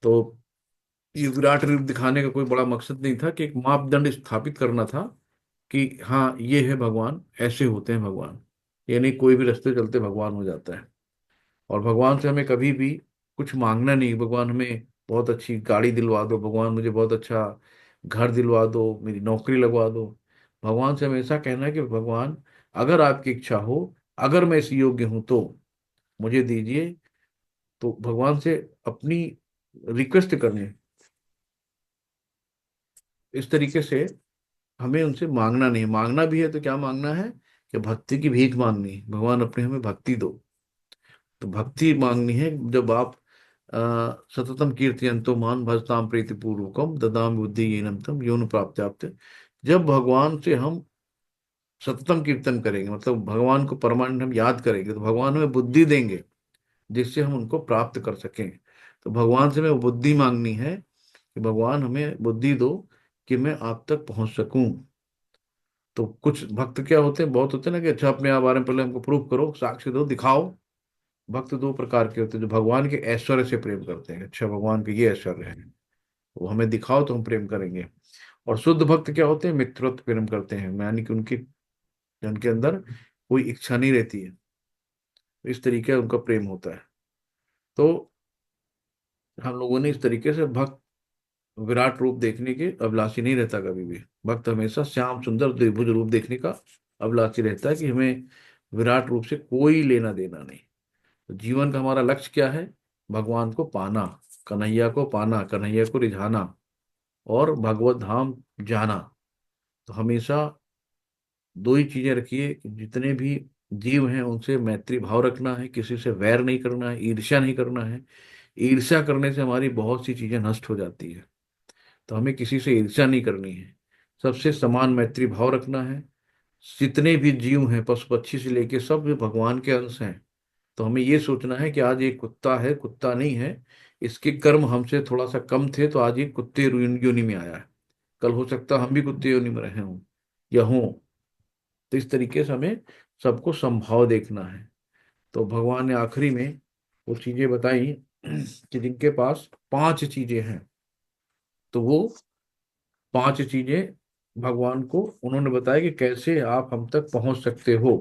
Speaker 2: तो ये विराट रूप दिखाने का कोई बड़ा मकसद नहीं था, कि एक मापदंड स्थापित करना था कि हाँ ये है भगवान, ऐसे होते हैं भगवान। ये नहीं कोई भी रास्ते चलते भगवान हो जाता है। और भगवान से हमें कभी भी कुछ मांगना नहीं, भगवान हमें बहुत अच्छी गाड़ी दिलवा दो, भगवान मुझे बहुत अच्छा घर दिलवा दो, मेरी नौकरी लगवा दो। भगवान से हमेशा कहना है कि भगवान, अगर आपकी इच्छा हो, अगर मैं इस योग्य हूं तो मुझे दीजिए। तो भगवान से अपनी रिक्वेस्ट करनी, इस तरीके से हमें उनसे मांगना नहीं। मांगना भी है तो क्या मांगना है कि भक्ति की भीख मांगनी है, भगवान अपने हमें भक्ति दो। तो भक्ति मांगनी है। जब आप सततम कीर्तयन्तो मान भजताम प्रीति पूर्वकम ददामि बुद्धि येनम तम योन प्राप्त। जब भगवान से हम सततम कीर्तन करेंगे, मतलब भगवान को परमानेंट हम याद करेंगे, तो भगवान हमें बुद्धि देंगे जिससे हम उनको प्राप्त कर सकें। तो भगवान से हमें बुद्धि मांगनी है कि भगवान हमें बुद्धि दो कि मैं आप तक पहुंच सकूं। तो कुछ भक्त क्या होते हैं, बहुत होते हैं ना कि अच्छा अपने आप बारे में पहले हमको प्रूफ करो, साक्षी दो, दिखाओ। भक्त दो प्रकार के होते हैं, जो भगवान के ऐश्वर्य से प्रेम करते हैं, अच्छा भगवान के ये ऐश्वर्य है, वो हमें दिखाओ तो हम प्रेम करेंगे। और शुद्ध भक्त क्या होते हैं, मित्रत्व प्रेम करते हैं, यानी कि उनकी उनके अंदर कोई इच्छा नहीं रहती है, इस तरीके का उनका प्रेम होता है। तो हम लोगों ने इस तरीके से भक्त विराट रूप देखने के अभिलाषी नहीं रहता कभी भी। भक्त हमेशा श्याम सुंदर द्विभुज रूप देखने का अभिलाषी रहता है कि हमें विराट रूप से कोई लेना देना नहीं। तो जीवन का हमारा लक्ष्य क्या है, भगवान को पाना, कन्हैया को पाना, कन्हैया को रिझाना और भगवत धाम जाना। तो हमेशा दो ही चीजें रखिए कि जितने भी जीव हैं उनसे मैत्री भाव रखना है, किसी से वैर नहीं करना है, ईर्ष्या नहीं करना है। ईर्ष्या करने से हमारी बहुत सी चीजें नष्ट हो जाती है। तो हमें किसी से ईर्ष्या नहीं करनी है, सबसे समान मैत्री भाव रखना है। जितने भी जीव हैं, पशु पक्षी से लेके सब भगवान के अंश हैं। तो हमें ये सोचना है कि आज ये कुत्ता है, कुत्ता नहीं है, इसके कर्म हमसे थोड़ा सा कम थे तो आज ये कुत्ते योनि में आया है, कल हो सकता है हम भी कुत्ते योनि में रहे हों या हों। तो इस तरीके से हमें सबको समभाव देखना है। तो भगवान ने आखिरी में वो चीजें बताई कि जिनके पास पांच चीजें हैं, तो वो पांच चीजें भगवान को उन्होंने बताया कि कैसे आप हम तक पहुंच सकते हो।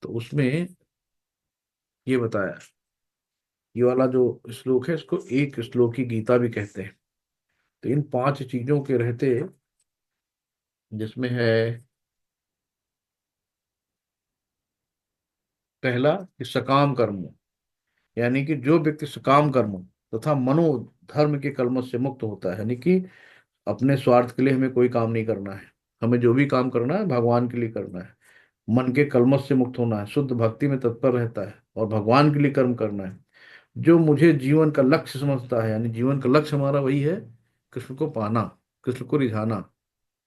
Speaker 2: तो उसमें ये बताया, ये वाला जो श्लोक है इसको एक श्लोक की गीता भी कहते हैं। तो इन पांच चीजों के रहते, जिसमें है पहला कि सकाम कर्म, यानी कि जो व्यक्ति सकाम कर्म तथा मनोधर्म के कलमश से मुक्त होता है, यानी कि अपने स्वार्थ के लिए हमें कोई काम नहीं करना है, हमें जो भी काम करना है भगवान के लिए करना है। मन के कलमश से मुक्त होना है, शुद्ध भक्ति में तत्पर रहता है और भगवान के लिए कर्म करना है। जो मुझे जीवन का लक्ष्य समझता है, यानी जीवन का लक्ष्य हमारा वही है, कृष्ण को पाना, कृष्ण को रिझाना,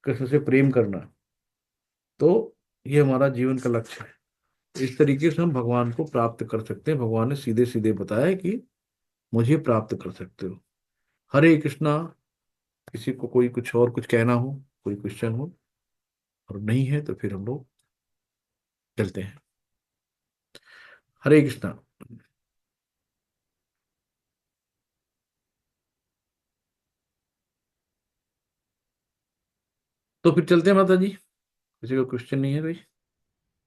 Speaker 2: कृष्ण से प्रेम करना। तो ये हमारा जीवन का लक्ष्य है। इस तरीके से हम भगवान को प्राप्त कर सकते हैं। भगवान ने सीधे सीधे बताया है कि मुझे प्राप्त कर सकते हो। हरे कृष्णा। किसी को कोई कुछ और कुछ कहना हो, कोई क्वेश्चन हो, और नहीं है तो फिर हम लोग चलते हैं। हरे कृष्णा। तो फिर चलते हैं माता जी, किसी को क्वेश्चन नहीं है कोई?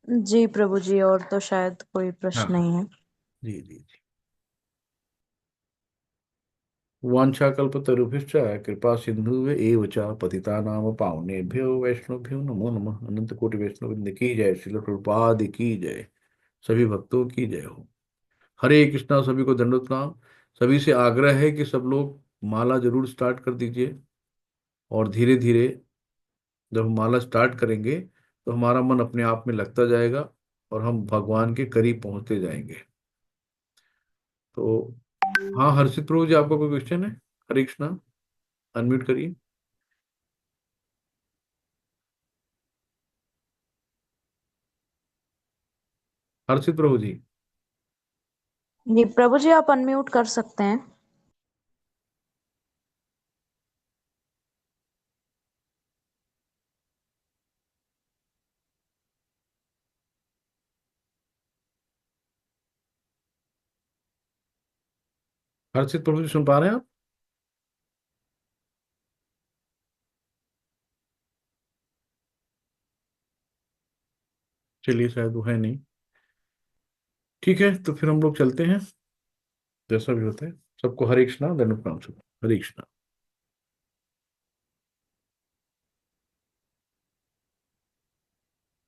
Speaker 1: जी प्रभु जी, और तो शायद कोई
Speaker 2: हाँ
Speaker 1: प्रश्न
Speaker 2: हाँ।
Speaker 1: नहीं है।
Speaker 2: जी जी जी। वाञ्छाकल्पतरुभ्यश्च कृपा सिंधु एव च पतितानां पावनेभ्यो वैष्णवभ्यो नमो नमः। अनंत कोटि वैष्णव वृंद की जय, श्रील प्रभुपाद की जय, सभी भक्तों की जय हो। हरे कृष्णा। सभी को दंडवत प्रणाम। सभी से आग्रह है कि सब लोग माला जरूर स्टार्ट कर दीजिए, और धीरे धीरे जब हम माला स्टार्ट करेंगे तो हमारा मन अपने आप में लगता जाएगा और हम भगवान के करीब पहुंचते जाएंगे। तो हाँ, हर्षित प्रभु जी, आपका कोई क्वेश्चन है? हरे कृष्णा, अनम्यूट करिए। हर्षित प्रभु जी।
Speaker 1: जी प्रभु जी, आप अनम्यूट कर सकते हैं।
Speaker 2: हर्षित प्रभु जी, सुन पा रहे हैं आप? चलिए, शायद वो है नहीं। ठीक है, तो फिर हम लोग चलते हैं, जैसा भी होता है। सबको हरे कृष्णा, धन्यवाद। हरे कृष्णा।